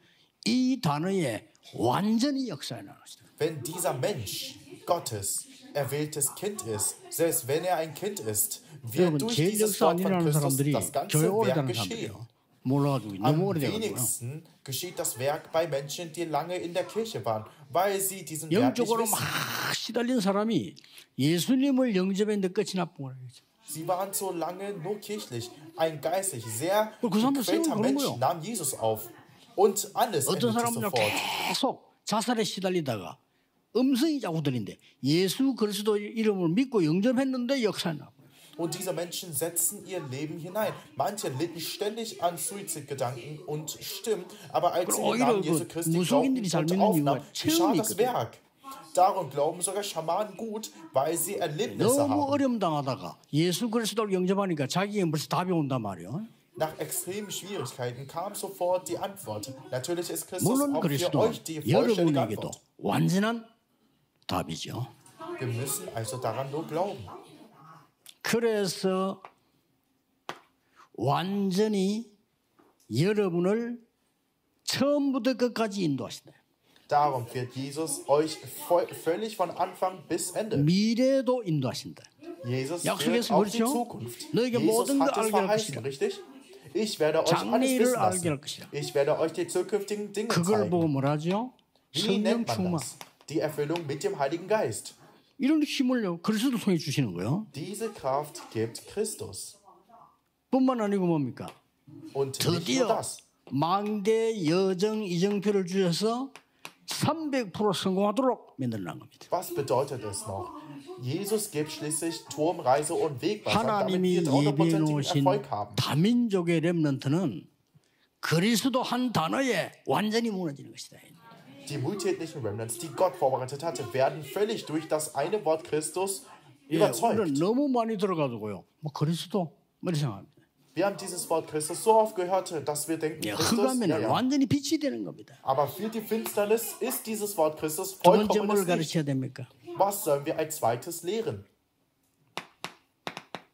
[SPEAKER 1] 이 단어에 완전히 역사에 나는 것이다.
[SPEAKER 2] Wenn dieser Mensch Gottes erwähltes Kind ist, selbst wenn er ein Kind ist,
[SPEAKER 1] 여러분
[SPEAKER 2] wird durch
[SPEAKER 1] 제일
[SPEAKER 2] dieses
[SPEAKER 1] 역사
[SPEAKER 2] Wort von
[SPEAKER 1] 아니라는
[SPEAKER 2] Christus
[SPEAKER 1] 사람들이
[SPEAKER 2] das ganze
[SPEAKER 1] 교회 오래
[SPEAKER 2] Werk
[SPEAKER 1] 다니는
[SPEAKER 2] geschehen.
[SPEAKER 1] 사람들이에요. 몰라가지고 너무
[SPEAKER 2] Am
[SPEAKER 1] 오래돼가지고요.
[SPEAKER 2] wenigsten geschieht das Werk bei Menschen, die lange in der Kirche waren, weil sie diesen Werk nicht
[SPEAKER 1] 영적으로
[SPEAKER 2] wissen.
[SPEAKER 1] 막 시달린 사람이 예수님을 영접했는데 끝이 나쁜 거예요.
[SPEAKER 2] Sie waren so lange nur kirchlich. Ein geistlich sehr
[SPEAKER 1] 그 사람들
[SPEAKER 2] gequälter
[SPEAKER 1] 그런
[SPEAKER 2] Mensch
[SPEAKER 1] 거예요.
[SPEAKER 2] nahm Jesus auf. Und alles
[SPEAKER 1] 어떤
[SPEAKER 2] endete
[SPEAKER 1] 사람은요
[SPEAKER 2] sofort.
[SPEAKER 1] 계속 자살에 시달리다가 음성이 자꾸 들린대. 예수 그리스도 이름을 믿고 영접했는데 역사에 나.
[SPEAKER 2] Und diese Menschen setzen ihr Leben hinein. Manche litten ständig an Suizidgedanken und stimmt, aber als sie den Namen Jesu Christi glaubten und aufnahmen, geschah das Werk. Darum glauben sogar Schamanen gut, weil sie Erlebnisse
[SPEAKER 1] 너무
[SPEAKER 2] haben.
[SPEAKER 1] 어려움 당하다가 예수 그리스도를 영접하니까 자기에게 벌써 답이 온단 말이에요.
[SPEAKER 2] Nach extremen Schwierigkeiten kam sofort die Antwort. Natürlich ist Christus
[SPEAKER 1] 물론
[SPEAKER 2] auch für
[SPEAKER 1] 그리스도
[SPEAKER 2] euch die vollständige
[SPEAKER 1] 여러분에게도
[SPEAKER 2] Antwort.
[SPEAKER 1] 완전한 답이죠.
[SPEAKER 2] Wir müssen also daran nur glauben.
[SPEAKER 1] 그래서 완전히 여러분을 처음부터 끝까지 인도하신다.
[SPEAKER 2] Darum wird Jesus euch völlig von Anfang bis Ende.
[SPEAKER 1] 미래도 인도하신다.
[SPEAKER 2] Jesus wird
[SPEAKER 1] 약속했어요,
[SPEAKER 2] auch die
[SPEAKER 1] 그렇죠?
[SPEAKER 2] Zukunft.
[SPEAKER 1] 너에게
[SPEAKER 2] Jesus
[SPEAKER 1] 모든 걸
[SPEAKER 2] hat es
[SPEAKER 1] 알게 할
[SPEAKER 2] verheißen,
[SPEAKER 1] 것이다.
[SPEAKER 2] richtig? Ich werde euch alles
[SPEAKER 1] 장래일을
[SPEAKER 2] wissen
[SPEAKER 1] 알게 할
[SPEAKER 2] lassen.
[SPEAKER 1] 것이다.
[SPEAKER 2] Ich werde euch die zukünftigen Dinge
[SPEAKER 1] 그걸 보고
[SPEAKER 2] zeigen.
[SPEAKER 1] 뭐라죠?
[SPEAKER 2] Wie
[SPEAKER 1] 성령
[SPEAKER 2] nennt man
[SPEAKER 1] 충만.
[SPEAKER 2] das? Die Erfüllung mit dem Heiligen Geist.
[SPEAKER 1] 이런 힘을요. 그리스도 통해 주시는 거예요.
[SPEAKER 2] Diese Kraft gibt Christus.
[SPEAKER 1] 뿐만 아니고 뭡니까?
[SPEAKER 2] Und nicht nur
[SPEAKER 1] 드디어
[SPEAKER 2] das.
[SPEAKER 1] 망대 여정 이정표를 주셔서 300% 성공하도록 만들어낸 겁니다.
[SPEAKER 2] Was bedeutet es noch? Jesus gibt schließlich Turmreise und Wegweiser, damit
[SPEAKER 1] 하나님이
[SPEAKER 2] wir 100%igen
[SPEAKER 1] 예비해놓으신
[SPEAKER 2] Erfolg haben.
[SPEAKER 1] 다민족의 렘넌트는 그리스도 한 단어에 완전히 무너지는 것이다.
[SPEAKER 2] Die multiethnischen Remnants, die Gott vorbereitet hatte, werden völlig durch das eine Wort Christus überzeugt.
[SPEAKER 1] 우리는 너무 많이 들어가지고요. 뭐 그리스도 뭐 이렇게 생각합니다.
[SPEAKER 2] Wir haben dieses Wort Christus so oft gehört, dass wir denken, Christus,
[SPEAKER 1] 흑암에는 완전히 빛이 되는 겁니다.
[SPEAKER 2] Aber für die Finsternis ist dieses Wort Christus
[SPEAKER 1] 두 번째
[SPEAKER 2] vollkommenes
[SPEAKER 1] 뭘
[SPEAKER 2] Licht.
[SPEAKER 1] 가르쳐야 됩니까?
[SPEAKER 2] Was sollen wir als zweites lehren?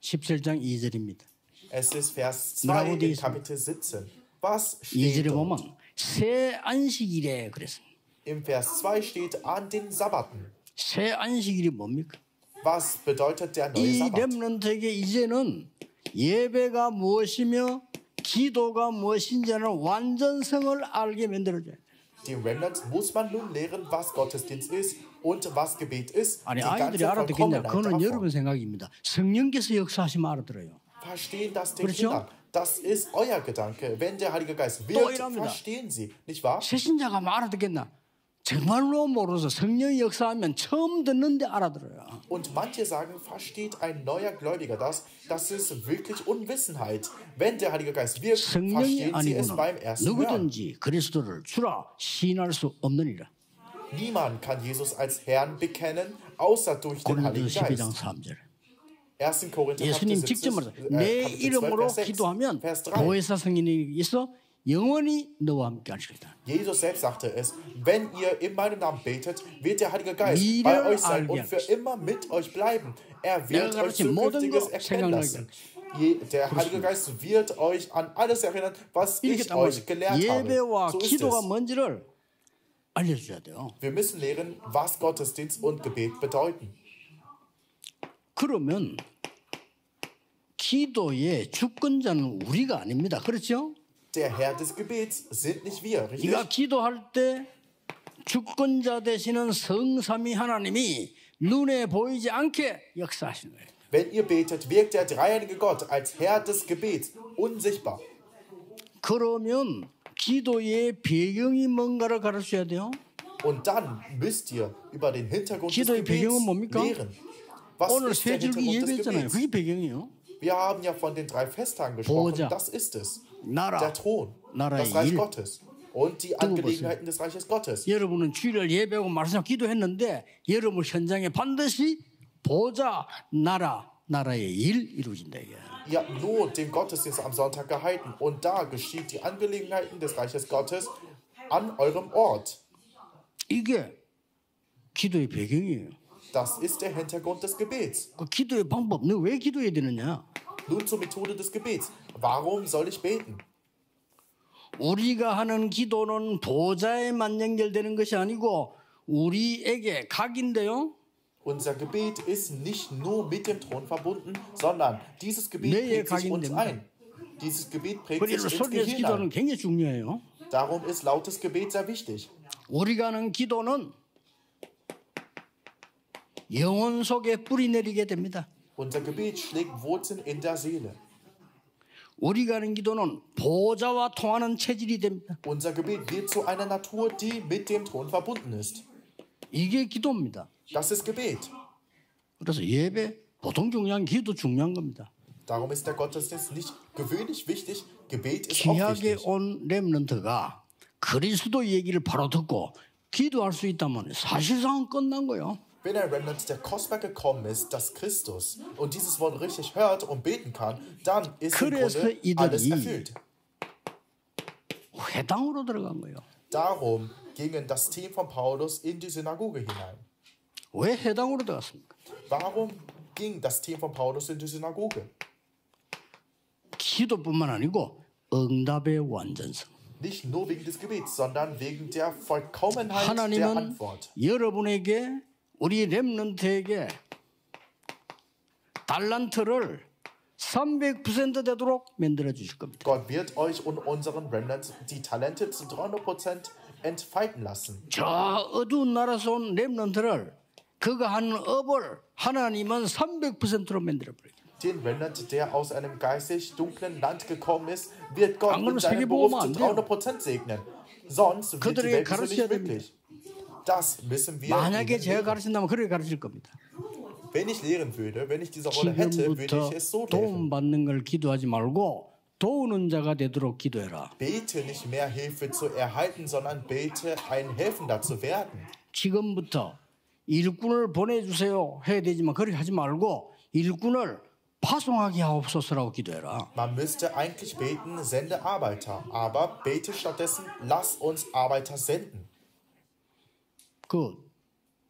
[SPEAKER 1] 17장 2절입니다.
[SPEAKER 2] Es ist Vers 2
[SPEAKER 1] 뭐라고
[SPEAKER 2] in
[SPEAKER 1] 되어 있습니까?
[SPEAKER 2] Kapitel 17. Was
[SPEAKER 1] 2절에
[SPEAKER 2] steht dort?
[SPEAKER 1] 보면 새 안식일에 그랬습니다.
[SPEAKER 2] Im Vers 2 steht an den Sabbaten.
[SPEAKER 1] 새 안식일이 뭡니까?
[SPEAKER 2] Was bedeutet der neue
[SPEAKER 1] 이
[SPEAKER 2] Sabbat?
[SPEAKER 1] 렘넌트에게 이제는 예배가 무엇이며 기도가 무엇인지 하는 완전성을 알게 만들어줘야 돼.
[SPEAKER 2] Den Remnants muss man nun lehren, was Gottesdienst ist und was Gebet ist.
[SPEAKER 1] 아니
[SPEAKER 2] Die
[SPEAKER 1] 아이들이
[SPEAKER 2] ganze
[SPEAKER 1] 알아듣겠냐?
[SPEAKER 2] Vollkommenheit
[SPEAKER 1] 그거는 여러분
[SPEAKER 2] davon.
[SPEAKER 1] 생각입니다. 성령께서 역사하시면 알아들어요.
[SPEAKER 2] Verstehen das die
[SPEAKER 1] 그렇죠?
[SPEAKER 2] Kinder. Das ist euer Gedanke. Wenn der Heilige Geist
[SPEAKER 1] 또
[SPEAKER 2] wirkt,
[SPEAKER 1] 이랍니다.
[SPEAKER 2] verstehen sie. Nicht wahr?
[SPEAKER 1] 새신자가 뭐 알아듣겠나? 정말로 모르서 성령이 역사하면 처음 듣는데 알아들어요.
[SPEAKER 2] Und manche sagen, versteht ein neuer Gläubiger das? Das ist wirklich Unwissenheit. Wenn der Heilige Geist wirkt,
[SPEAKER 1] 성령이
[SPEAKER 2] verstehen sie es beim
[SPEAKER 1] 아니고는
[SPEAKER 2] ersten Hören.
[SPEAKER 1] 누구든지 그리스도를 주라 시인할 수 없느니라.
[SPEAKER 2] Niemand kann Jesus als Herrn bekennen, außer durch den
[SPEAKER 1] 고린도
[SPEAKER 2] Heiligen
[SPEAKER 1] 12장
[SPEAKER 2] Geist.
[SPEAKER 1] 3절.
[SPEAKER 2] 1. Korinther
[SPEAKER 1] 예수님
[SPEAKER 2] 17,
[SPEAKER 1] 직접 말하세요. 내
[SPEAKER 2] Kapitel 12,
[SPEAKER 1] 이름으로
[SPEAKER 2] Vers 6,
[SPEAKER 1] 기도하면
[SPEAKER 2] Vers 3.
[SPEAKER 1] 보혜사 성인이 있어 영원히 너와 함께 하시겠다.
[SPEAKER 2] Jesus selbst sagte es, wenn ihr in meinem Namen betet, wird der Heilige Geist
[SPEAKER 1] 미래를
[SPEAKER 2] bei euch sein
[SPEAKER 1] 알게
[SPEAKER 2] und
[SPEAKER 1] 할
[SPEAKER 2] für immer mit euch bleiben. Er wird
[SPEAKER 1] 내가
[SPEAKER 2] euch
[SPEAKER 1] 가르친 모든
[SPEAKER 2] Zukünftiges
[SPEAKER 1] 거
[SPEAKER 2] erkennen
[SPEAKER 1] 생각나게
[SPEAKER 2] lassen. Der Heilige Geist wird euch an alles erinnern, was
[SPEAKER 1] 이렇게
[SPEAKER 2] ich
[SPEAKER 1] 딱
[SPEAKER 2] euch gelehrt habe.
[SPEAKER 1] 예배와
[SPEAKER 2] So ist
[SPEAKER 1] 기도가
[SPEAKER 2] es.
[SPEAKER 1] 뭔지를 알려줘야 돼요.
[SPEAKER 2] Wir müssen lehren, was Gottesdienst und Gebet bedeuten.
[SPEAKER 1] 그러면 기도의 주권자는 우리가 아닙니다. 그렇죠?
[SPEAKER 2] Der Herr des Gebets sind nicht wir, richtig?
[SPEAKER 1] 네가 기도할 때 주권자 되시는 성삼위 하나님이 눈에 보이지 않게 역사하시는 거예요.
[SPEAKER 2] Wenn ihr betet, wirkt der dreieinige Gott als Herr des Gebets unsichtbar.
[SPEAKER 1] 그러면 기도의 배경이 뭔가를 가르쳐야 돼요.
[SPEAKER 2] Und dann müsst ihr über den Hintergrund des
[SPEAKER 1] 기도의
[SPEAKER 2] Gebets
[SPEAKER 1] 배경은 뭡니까?
[SPEAKER 2] lehren. Was
[SPEAKER 1] 오늘
[SPEAKER 2] ist der
[SPEAKER 1] 세 줄기
[SPEAKER 2] Hintergrund des
[SPEAKER 1] 예배했잖아요.
[SPEAKER 2] Gebets?
[SPEAKER 1] 그게 배경이에요.
[SPEAKER 2] Wir haben ja von den 3 Festtagen gesprochen.
[SPEAKER 1] 보호자,
[SPEAKER 2] Das ist es.
[SPEAKER 1] 나라,
[SPEAKER 2] Der Thron,
[SPEAKER 1] 나라의
[SPEAKER 2] das Reich
[SPEAKER 1] 일.
[SPEAKER 2] Gottes und die Angelegenheiten des Reiches Gottes.
[SPEAKER 1] 여러분은 주일을 예배하고 말씀 기도했는데 여러분 현장에 반드시 보좌, 나라의 일 이루어진다 이게.
[SPEAKER 2] Ihr habt nur den Gottesdienst am Sonntag gehalten und da geschieht die Angelegenheiten des Reiches Gottes an eurem Ort.
[SPEAKER 1] 이게 기도의 배경이에요.
[SPEAKER 2] Das ist der Hintergrund des Gebets.
[SPEAKER 1] 그 기도의 방법, 너 왜 기도해야 되느냐?
[SPEAKER 2] Nun zur Methode des Gebets. Warum soll ich beten?
[SPEAKER 1] 우리가 하는 기도는 보좌에만 연결되는 것이 아니고 우리에게 각인데요.
[SPEAKER 2] Unser Gebet ist nicht nur mit dem Thron verbunden, sondern dieses Gebet
[SPEAKER 1] 네,
[SPEAKER 2] prägt sich uns
[SPEAKER 1] 각인됩니다.
[SPEAKER 2] ein. Dieses Gebet prägt
[SPEAKER 1] 그래서
[SPEAKER 2] sich ins
[SPEAKER 1] 소리에서
[SPEAKER 2] Gehirn
[SPEAKER 1] 기도는
[SPEAKER 2] ein.
[SPEAKER 1] 굉장히 중요해요.
[SPEAKER 2] Darum ist lautes Gebet sehr wichtig.
[SPEAKER 1] 우리가 하는 기도는 영혼 속에 뿌리 내리게 됩니다.
[SPEAKER 2] Unser Gebet schlägt Wurzeln in der Seele.
[SPEAKER 1] 우리가 하는 기도는 보좌와 통하는 체질이 됩니다.
[SPEAKER 2] Unser Gebet wird zu einer Natur, die mit dem Thron verbunden ist.
[SPEAKER 1] 이게 기도입니다.
[SPEAKER 2] Das ist Gebet.
[SPEAKER 1] 그래서 예배 보통 중요한 기도 중요한 겁니다.
[SPEAKER 2] Darum ist der Gottesdienst nicht gewöhnlich wichtig, Gebet ist auch
[SPEAKER 1] 귀하게
[SPEAKER 2] wichtig.
[SPEAKER 1] 온 렘넌트가 그리스도 얘기를 바로 듣고 기도할 수 있다면 사실상 끝난 거예요.
[SPEAKER 2] Wenn ein Remnant, der kostbar gekommen ist, das Christus, und dieses Wort richtig hört und beten kann, dann ist im
[SPEAKER 1] 그래서
[SPEAKER 2] Grunde alles
[SPEAKER 1] 이들이
[SPEAKER 2] erfüllt.
[SPEAKER 1] 회당으로 들어간 거예요.
[SPEAKER 2] Darum gingen das Team von Paulus in die Synagoge hinein.
[SPEAKER 1] 왜 회당으로 들어갔습니까?
[SPEAKER 2] Warum ging das Team von Paulus in die Synagoge?
[SPEAKER 1] 기도뿐만 아니고 응답의 완전성.
[SPEAKER 2] Nicht nur wegen des Gebets, sondern wegen der Vollkommenheit der
[SPEAKER 1] 하나님은
[SPEAKER 2] Antwort.
[SPEAKER 1] 여러분에게 우리 렘넌트에게 달란트를 300% 되도록 만들어 주실 겁니다.
[SPEAKER 2] Gott wird euch und unseren Remnants die Talente zu 300% entfalten lassen.
[SPEAKER 1] 저 어두운 나라에서 온 렘넌트를 그가 하는 업을 하나님은 300%로 만들어 버려요.
[SPEAKER 2] Den Remnant, der aus einem geistig dunklen Land gekommen ist, wird Gott
[SPEAKER 1] 안
[SPEAKER 2] mit
[SPEAKER 1] 그러면
[SPEAKER 2] seinem Beruf
[SPEAKER 1] 세계복음은
[SPEAKER 2] zu
[SPEAKER 1] 안 돼요.
[SPEAKER 2] 300% segnen. Sonst wird die
[SPEAKER 1] 그들에게
[SPEAKER 2] Welt so
[SPEAKER 1] 가르쳐야
[SPEAKER 2] nicht möglich. Das müssen wir
[SPEAKER 1] 만약에
[SPEAKER 2] ihnen
[SPEAKER 1] 제가
[SPEAKER 2] lehren.
[SPEAKER 1] 가르친다면 그렇게 가르칠 겁니다.
[SPEAKER 2] Wenn ich lehren würde, wenn ich diese Rolle hätte, würde
[SPEAKER 1] 지금부터
[SPEAKER 2] ich es so
[SPEAKER 1] 도움
[SPEAKER 2] lehren.
[SPEAKER 1] 받는 걸 기도하지 말고 도우는 자가 되도록 기도해라.
[SPEAKER 2] Bete nicht mehr Hilfe zu erhalten, sondern bete, ein Helfender zu werden.
[SPEAKER 1] 지금부터 일꾼을 보내주세요 해야 되지만 그렇게 하지 말고 일꾼을 파송하게 하옵소서라고 기도해라.
[SPEAKER 2] Man müsste eigentlich beten, sende Arbeiter. Aber bete stattdessen, lass uns Arbeiter senden.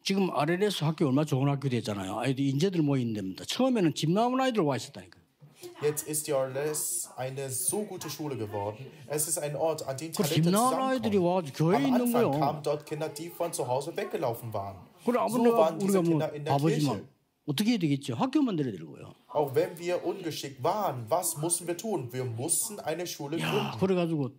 [SPEAKER 1] 지금 RLS 학교 얼마나 좋은 학교 됐잖아요. 아이들 인재들 모인 데입니다. 처음에는 집 나온 아이들 와 있었다니까.
[SPEAKER 2] Jetzt ist die RLS eine so gute Schule geworden. Es ist ein Ort, an dem
[SPEAKER 1] 집
[SPEAKER 2] Talente
[SPEAKER 1] 나온 아이들이
[SPEAKER 2] zusammenkommen.
[SPEAKER 1] 와 교회에
[SPEAKER 2] Am
[SPEAKER 1] 있는
[SPEAKER 2] Anfang
[SPEAKER 1] 거요.
[SPEAKER 2] kamen dort Kinder, die von zu Hause weggelaufen waren.
[SPEAKER 1] 그래
[SPEAKER 2] So
[SPEAKER 1] 아무래도
[SPEAKER 2] waren diese
[SPEAKER 1] 우리가 뭐
[SPEAKER 2] Kinder in der
[SPEAKER 1] 바보지만
[SPEAKER 2] Kirche.
[SPEAKER 1] 어떻게 해야 되겠죠? 학교 만들어야 되는 거예요.
[SPEAKER 2] Auch wenn wir ungeschickt waren, was mussten wir tun? Wir mussten eine Schule gründen.
[SPEAKER 1] 그래가지고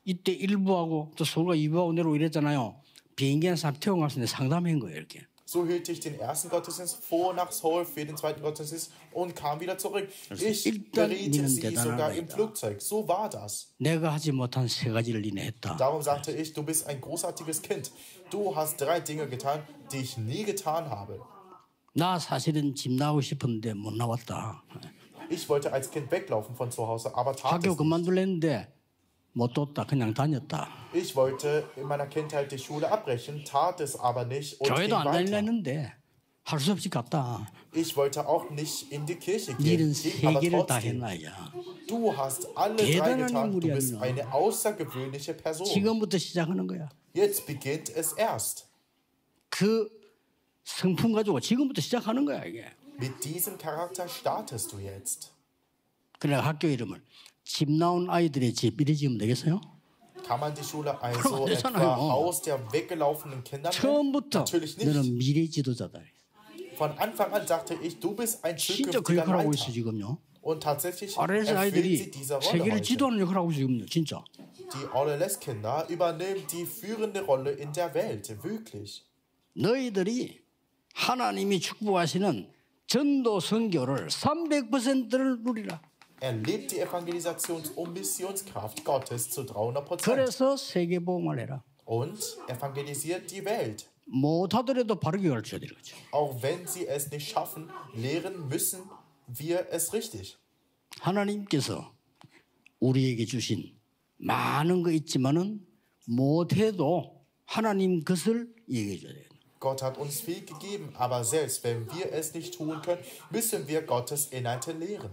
[SPEAKER 1] 이때 1부하고 또 서울가 2부하고 내려오고 이랬잖아요. 비행기 한 사람 태워 갔을 때 상담한 거예요. 이렇게.
[SPEAKER 2] So hielt ich den ersten Gottesdienst vor nach Seoul für den zweiten Gottesdienst und kam wieder zurück. Ich beriete sie sogar im Flugzeug. So war das.
[SPEAKER 1] 내가 하지 못한 세 가지를 니네 했다.
[SPEAKER 2] Darum sagte ich, du bist ein großartiges Kind. Du hast 3 Dinge getan, die ich nie getan habe.
[SPEAKER 1] 나 사실은 집 나오고 싶었는데 못 나왔다.
[SPEAKER 2] Ich wollte als Kind weglaufen von zu Hause, aber tat
[SPEAKER 1] 학교
[SPEAKER 2] es nicht.
[SPEAKER 1] 그만둘랬는데 못 뒀다. 그냥 다녔다.
[SPEAKER 2] Ich wollte in meiner Kindheit die Schule abbrechen, tat es aber nicht und ging
[SPEAKER 1] 교회도 안
[SPEAKER 2] weiter.
[SPEAKER 1] 다니려는데 할 수 없이 갔다.
[SPEAKER 2] Ich wollte auch nicht in die Kirche
[SPEAKER 1] 니는
[SPEAKER 2] gehen,
[SPEAKER 1] 세
[SPEAKER 2] ging aber
[SPEAKER 1] 개를 다
[SPEAKER 2] trotzdem.
[SPEAKER 1] 했나 야.
[SPEAKER 2] Du hast alle 3
[SPEAKER 1] 대단한
[SPEAKER 2] getan. Du
[SPEAKER 1] 인물이야,
[SPEAKER 2] bist
[SPEAKER 1] 너는.
[SPEAKER 2] eine außergewöhnliche Person.
[SPEAKER 1] 지금부터 시작하는 거야.
[SPEAKER 2] Jetzt beginnt es erst.
[SPEAKER 1] 그 성품 가지고 지금부터 시작하는 거야 이게.
[SPEAKER 2] Mit diesem Charakter startest du jetzt.
[SPEAKER 1] 그래 학교 이름을 집 나온 아이들의 집 이래 지으면 되겠어요?
[SPEAKER 2] Kann man die Schule also
[SPEAKER 1] 그럼 안
[SPEAKER 2] etwa
[SPEAKER 1] 되잖아요.
[SPEAKER 2] Haus der weggelaufenen Kinder nennen?
[SPEAKER 1] 처음부터
[SPEAKER 2] Natürlich
[SPEAKER 1] 너는
[SPEAKER 2] nicht.
[SPEAKER 1] 미래 지도자다.
[SPEAKER 2] Von Anfang an dachte ich, du bist ein
[SPEAKER 1] 진짜 그
[SPEAKER 2] zukünftiger
[SPEAKER 1] 역할을 하고 있어
[SPEAKER 2] Leiter.
[SPEAKER 1] 지금요.
[SPEAKER 2] Und tatsächlich
[SPEAKER 1] RLS
[SPEAKER 2] erfüllt sie
[SPEAKER 1] 아이들이
[SPEAKER 2] diese Rolle
[SPEAKER 1] 세계를
[SPEAKER 2] heute.
[SPEAKER 1] 지도하는 역할을 하고 있어 지금요. 진짜.
[SPEAKER 2] Die RLS-Kinder übernehmen die führende Rolle in der Welt. Wirklich.
[SPEAKER 1] 너희들이 하나님이 축복하시는 전도 선교를 300%를 누리라.
[SPEAKER 2] Erlebt die Evangelisations- und Missionskraft Gottes zu 300%.
[SPEAKER 1] 그래서 세계복음을 해라.
[SPEAKER 2] Und evangelisiert die Welt.
[SPEAKER 1] 못하더라도 바르게 가르쳐야 되는 거죠.
[SPEAKER 2] Auch wenn sie es nicht schaffen, lehren müssen wir es richtig.
[SPEAKER 1] 하나님께서 우리에게 주신 많은 거 있지만은 못해도 하나님 것을 얘기해 줘야 돼요.
[SPEAKER 2] Gott hat uns viel gegeben, aber selbst wenn wir es nicht tun können, müssen wir Gottes Inhalte lehren.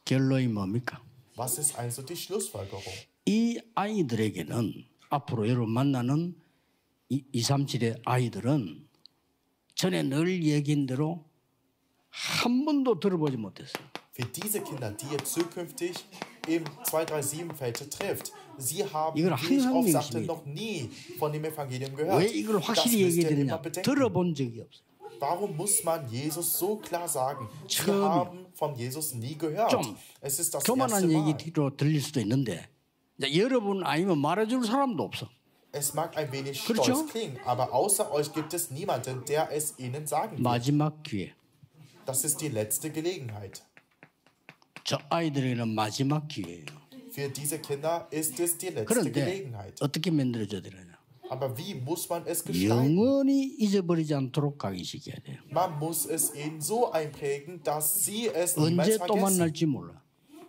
[SPEAKER 1] 결론이 뭡니까?
[SPEAKER 2] Was ist also die Schlussfolgerung?
[SPEAKER 1] 이 아이들에게는 앞으로 여러분 만나는 237의 아이들은 전에 늘 얘기한 대로 한 번도 들어보지 못했어요.
[SPEAKER 2] Für diese Kinder, die ihr zukünftig im 237-Feld trifft, sie haben,
[SPEAKER 1] 이걸
[SPEAKER 2] wie ich
[SPEAKER 1] 항상
[SPEAKER 2] auch sagte,
[SPEAKER 1] 명심해야
[SPEAKER 2] noch nie von dem Evangelium gehört.
[SPEAKER 1] 왜 이걸
[SPEAKER 2] Das
[SPEAKER 1] 확실히
[SPEAKER 2] müsst
[SPEAKER 1] 얘기해야
[SPEAKER 2] ihr immer
[SPEAKER 1] 되느냐?
[SPEAKER 2] bedenken.
[SPEAKER 1] 들어본 적이 없어요.
[SPEAKER 2] Warum muss man Jesus so klar sagen? Wir
[SPEAKER 1] 처음이야.
[SPEAKER 2] haben von Jesus nie gehört.
[SPEAKER 1] 좀
[SPEAKER 2] Es ist das
[SPEAKER 1] 교만한
[SPEAKER 2] erste Mal.
[SPEAKER 1] 얘기로 들릴 수도 있는데 이제 여러분 아니면 말해줄 사람도 없어.
[SPEAKER 2] Es mag ein wenig
[SPEAKER 1] 그렇죠?
[SPEAKER 2] stolz klingen, aber außer euch gibt es niemanden, der es ihnen sagen wird.
[SPEAKER 1] 마지막 기회.
[SPEAKER 2] Das ist die letzte Gelegenheit.
[SPEAKER 1] 저 아이들에게는 마지막 기회예요.
[SPEAKER 2] Für diese Kinder ist es die letzte
[SPEAKER 1] 그런데
[SPEAKER 2] Gelegenheit.
[SPEAKER 1] 어떻게 만들어줘야 되느냐?
[SPEAKER 2] Aber wie muss man es gestalten?
[SPEAKER 1] 영원히 잊어버리지 않도록 각인시켜야 돼요.
[SPEAKER 2] Man muss es ihnen so einprägen, dass sie es
[SPEAKER 1] 언제
[SPEAKER 2] niemals
[SPEAKER 1] 또
[SPEAKER 2] vergessen.
[SPEAKER 1] 만날지 몰라.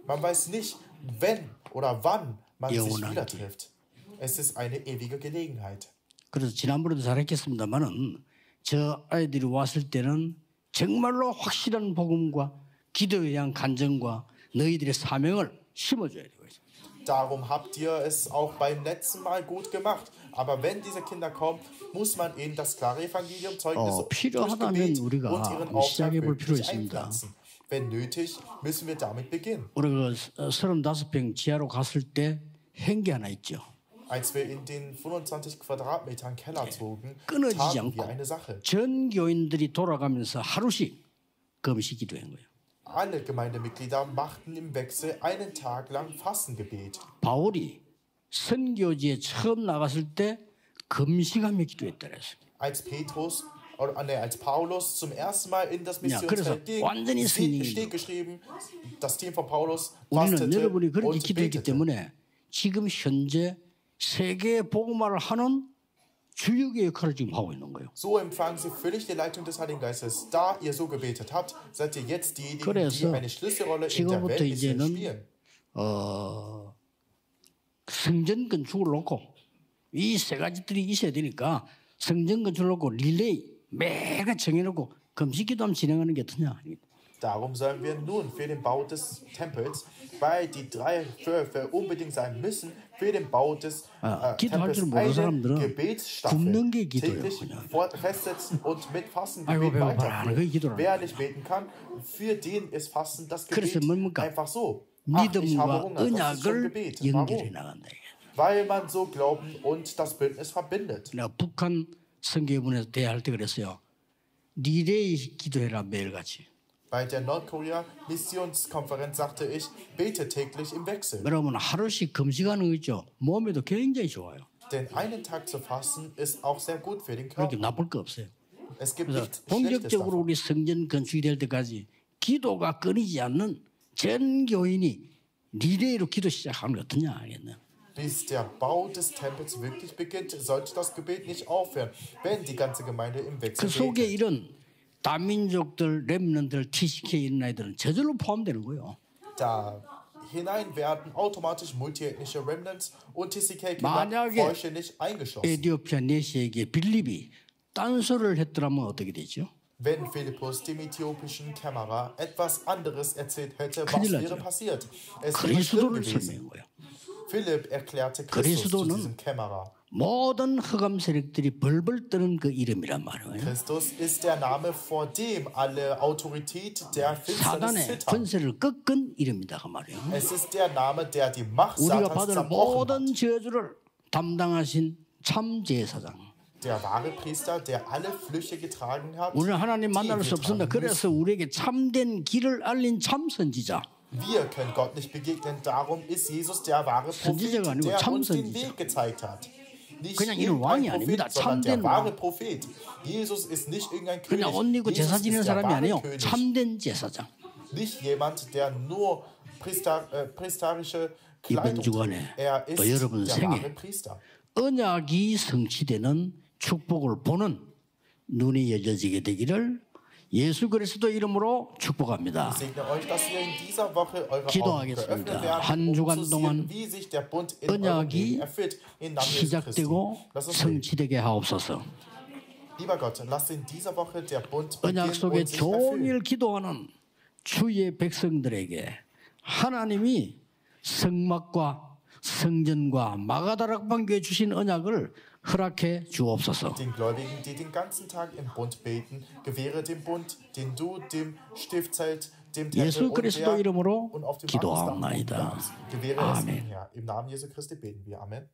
[SPEAKER 2] Man weiß nicht, wenn oder wann man sich
[SPEAKER 1] 영원한
[SPEAKER 2] wieder trifft. Es ist eine ewige Gelegenheit.
[SPEAKER 1] 그래서 지난번에도 잘했겠습니다만은 저 아이들이 왔을 때는 정말로 확실한 복음과 기도에 대한 간증과 너희들의 사명을 심어줘야 돼요.
[SPEAKER 2] Darum habt ihr es auch beim letzten Mal gut gemacht. Aber wenn diese Kinder kommen, muss man ihnen das klare Evangelium, Zeugnis durch
[SPEAKER 1] 필요하다면
[SPEAKER 2] Gebet
[SPEAKER 1] 우리가
[SPEAKER 2] und ihren Auftrag
[SPEAKER 1] 시작해 볼 필요
[SPEAKER 2] wirklich
[SPEAKER 1] 있습니다.
[SPEAKER 2] einpflanzen. Wenn nötig, müssen wir damit beginnen.
[SPEAKER 1] 우리 그 35평 지하로 갔을 때 행기 하나 있죠.
[SPEAKER 2] Als wir in den 25 Quadratmetern Keller zogen,
[SPEAKER 1] 끊어지지
[SPEAKER 2] taten
[SPEAKER 1] 않고
[SPEAKER 2] wir eine Sache.
[SPEAKER 1] 전 교인들이 돌아가면서 하루씩 금식 기도한 거예요.
[SPEAKER 2] Alle Gemeindemitglieder machten im Wechsel einen Tag lang Fastengebet.
[SPEAKER 1] 바울이 선교지에 처음 나갔을 때 금식하며 기도했다 그랬어요.
[SPEAKER 2] Als Paulus zum ersten Mal in das
[SPEAKER 1] 그래서
[SPEAKER 2] Missionsfeld ging,
[SPEAKER 1] 완전히
[SPEAKER 2] steht geschrieben, das Team von Paulus
[SPEAKER 1] 우리는
[SPEAKER 2] fastete
[SPEAKER 1] 여러분이 그렇게
[SPEAKER 2] und
[SPEAKER 1] 기도했기
[SPEAKER 2] betete.
[SPEAKER 1] 때문에 지금 현재 세계 복음화를 하는 주역의 역할을 지금 하고 있는 거예요.
[SPEAKER 2] So empfangen sie völlig die Leitung des Heiligen Geistes. Da ihr so gebetet habt, seid ihr jetzt diejenigen, die
[SPEAKER 1] 그래서
[SPEAKER 2] eine Schlüsselrolle in der
[SPEAKER 1] 지금부터
[SPEAKER 2] Weltmission
[SPEAKER 1] 이제는
[SPEAKER 2] spielen.
[SPEAKER 1] 성전 건축을 놓고 이 세 가지들이 있어야 되니까 성전 건축을 놓고 릴레이 매가 정해놓고 금식기도 한번 진행하는 게 어떠냐.
[SPEAKER 2] Darum sollen wir nun für den Bau des Tempels, weil die drei Wölfe unbedingt sein müssen, für den Bau des Tempels eine Gebetsstaffel täglich festsetzen und mit Fastengebet weiterführen. Wer nicht beten kann, für den ist Fasten das Gebet einfach so. Ach, ich habe Hunger, das ist schon Gebet. Warum? Weil man so Glauben und das Bündnis verbindet.
[SPEAKER 1] 북한 선교분에서 대화할 때 그랬어요. 리레이 기도해라 매일같이.
[SPEAKER 2] Bei der Nordkorea-Missionskonferenz sagte ich, bete täglich im Wechsel.
[SPEAKER 1] 여러분 하루씩 금식하는 거 있죠. 몸에도 굉장히 좋아요.
[SPEAKER 2] Denn einen Tag zu fasten ist auch sehr gut für den Körper.
[SPEAKER 1] 그렇게 나쁠 거 없어요.
[SPEAKER 2] Es gibt nichts Schlechtes
[SPEAKER 1] 본격적으로
[SPEAKER 2] davon.
[SPEAKER 1] 우리 성전 건축이 될 때까지 기도가 끊이지 않는 전 교인이 리레이로 기도 시작하면 어떠냐 하겠네요.
[SPEAKER 2] Bis der Bau des Tempels wirklich beginnt, sollte das Gebet nicht aufhören, wenn die ganze Gemeinde im Wechsel
[SPEAKER 1] 그 속에
[SPEAKER 2] betet.
[SPEAKER 1] 이런 다민족들, 렘넌들, TCK 이런 아이들은 저절로 포함되는 거예요.
[SPEAKER 2] Da hinein werden automatisch multiethnische Remnants und TCK-Kinder
[SPEAKER 1] 만약에
[SPEAKER 2] vollständig eingeschlossen.
[SPEAKER 1] 에디오피아 네시에게 빌립이 딴소리를 했더라면 어떻게 되죠?
[SPEAKER 2] Wenn Philippus dem äthiopischen Kämmerer etwas anderes erzählt hätte, was
[SPEAKER 1] 큰일
[SPEAKER 2] wäre
[SPEAKER 1] 나죠.
[SPEAKER 2] passiert? Es wäre schlimm
[SPEAKER 1] 그리스도를
[SPEAKER 2] gewesen.
[SPEAKER 1] 설명한 거예요.
[SPEAKER 2] Philipp erklärte Christus zu
[SPEAKER 1] 그리스도는
[SPEAKER 2] diesem Kämmerer.
[SPEAKER 1] 모든 흑암 세력들이 벌벌 떠는 그 이름이란 말이에요.
[SPEAKER 2] Christus ist der Name, vor dem alle Autorität der Finsternis
[SPEAKER 1] 사단의
[SPEAKER 2] zittern.
[SPEAKER 1] 권세를 꺾은 이름이다 그 말이에요.
[SPEAKER 2] Es ist der Name, der die Macht
[SPEAKER 1] 우리가
[SPEAKER 2] Satans
[SPEAKER 1] 받을
[SPEAKER 2] zerbrochen
[SPEAKER 1] 모든
[SPEAKER 2] hat.
[SPEAKER 1] 저주를 담당하신 참 제사장.
[SPEAKER 2] Der wahre Priester, der alle Flüche getragen hat.
[SPEAKER 1] 우리는 하나님 만날 수 없습니다. 그래서 우리에게 참된 길을 알린 참 선지자.
[SPEAKER 2] Wir können Gott nicht begegnen, darum ist Jesus der wahre Prophet,
[SPEAKER 1] 선지자가 아니고
[SPEAKER 2] der
[SPEAKER 1] 참
[SPEAKER 2] uns den
[SPEAKER 1] 선지자.
[SPEAKER 2] Weg gezeigt hat. Nicht
[SPEAKER 1] 그냥 이런 왕이
[SPEAKER 2] irgendein
[SPEAKER 1] 아닙니다.
[SPEAKER 2] Prophet, sondern der
[SPEAKER 1] 참된
[SPEAKER 2] wahre
[SPEAKER 1] 왕.
[SPEAKER 2] Prophet. Jesus ist nicht irgendein König.
[SPEAKER 1] 그냥 옷 입고 제사
[SPEAKER 2] Jesus
[SPEAKER 1] 지내는
[SPEAKER 2] ist der
[SPEAKER 1] 사람이
[SPEAKER 2] wahre
[SPEAKER 1] 아니에요.
[SPEAKER 2] König.
[SPEAKER 1] 참된 제사장.
[SPEAKER 2] Nicht jemand, der nur priesterische
[SPEAKER 1] 이번
[SPEAKER 2] Kleidung
[SPEAKER 1] 주간에
[SPEAKER 2] trägt. Er ist
[SPEAKER 1] 또 여러분
[SPEAKER 2] der
[SPEAKER 1] 생에
[SPEAKER 2] wahre Priester.
[SPEAKER 1] 언약이 성취되는 축복을 보는 눈이 열려지게 되기를 예수 그리스도 이름으로 축복합니다.
[SPEAKER 2] Ich segne euch, dass ihr in dieser Woche eure Augen
[SPEAKER 1] 기도하겠습니다.
[SPEAKER 2] geöffnet werden,
[SPEAKER 1] 한 주간
[SPEAKER 2] zu
[SPEAKER 1] 동안
[SPEAKER 2] sehen, wie sich der Bund in eurem
[SPEAKER 1] 언약이
[SPEAKER 2] Leben erfüllt. Im Namen Jesu Christi.
[SPEAKER 1] 시작되고
[SPEAKER 2] Lass uns beten.
[SPEAKER 1] 성취되게 하옵소서.
[SPEAKER 2] Lieber Gott, lass in dieser Woche der Bund
[SPEAKER 1] 언약
[SPEAKER 2] beginnen
[SPEAKER 1] 속에
[SPEAKER 2] und sich erfüllen.
[SPEAKER 1] 종일 기도하는 주의 백성들에게 하나님이 성막과 성전과 마가다락방교에 주신 언약을 허락해 주옵소서.
[SPEAKER 2] Den Gläubigen, die den ganzen Tag im Bund beten, gewähre den Bund, den du dem Stiftzelt, dem Tempel
[SPEAKER 1] 예수 그리스도
[SPEAKER 2] und
[SPEAKER 1] 이름으로
[SPEAKER 2] auf dem
[SPEAKER 1] 기도하옵나이다.
[SPEAKER 2] Gewähre es
[SPEAKER 1] 아멘.
[SPEAKER 2] ihm, Herr. Im Namen Jesu Christi beten wir. Amen.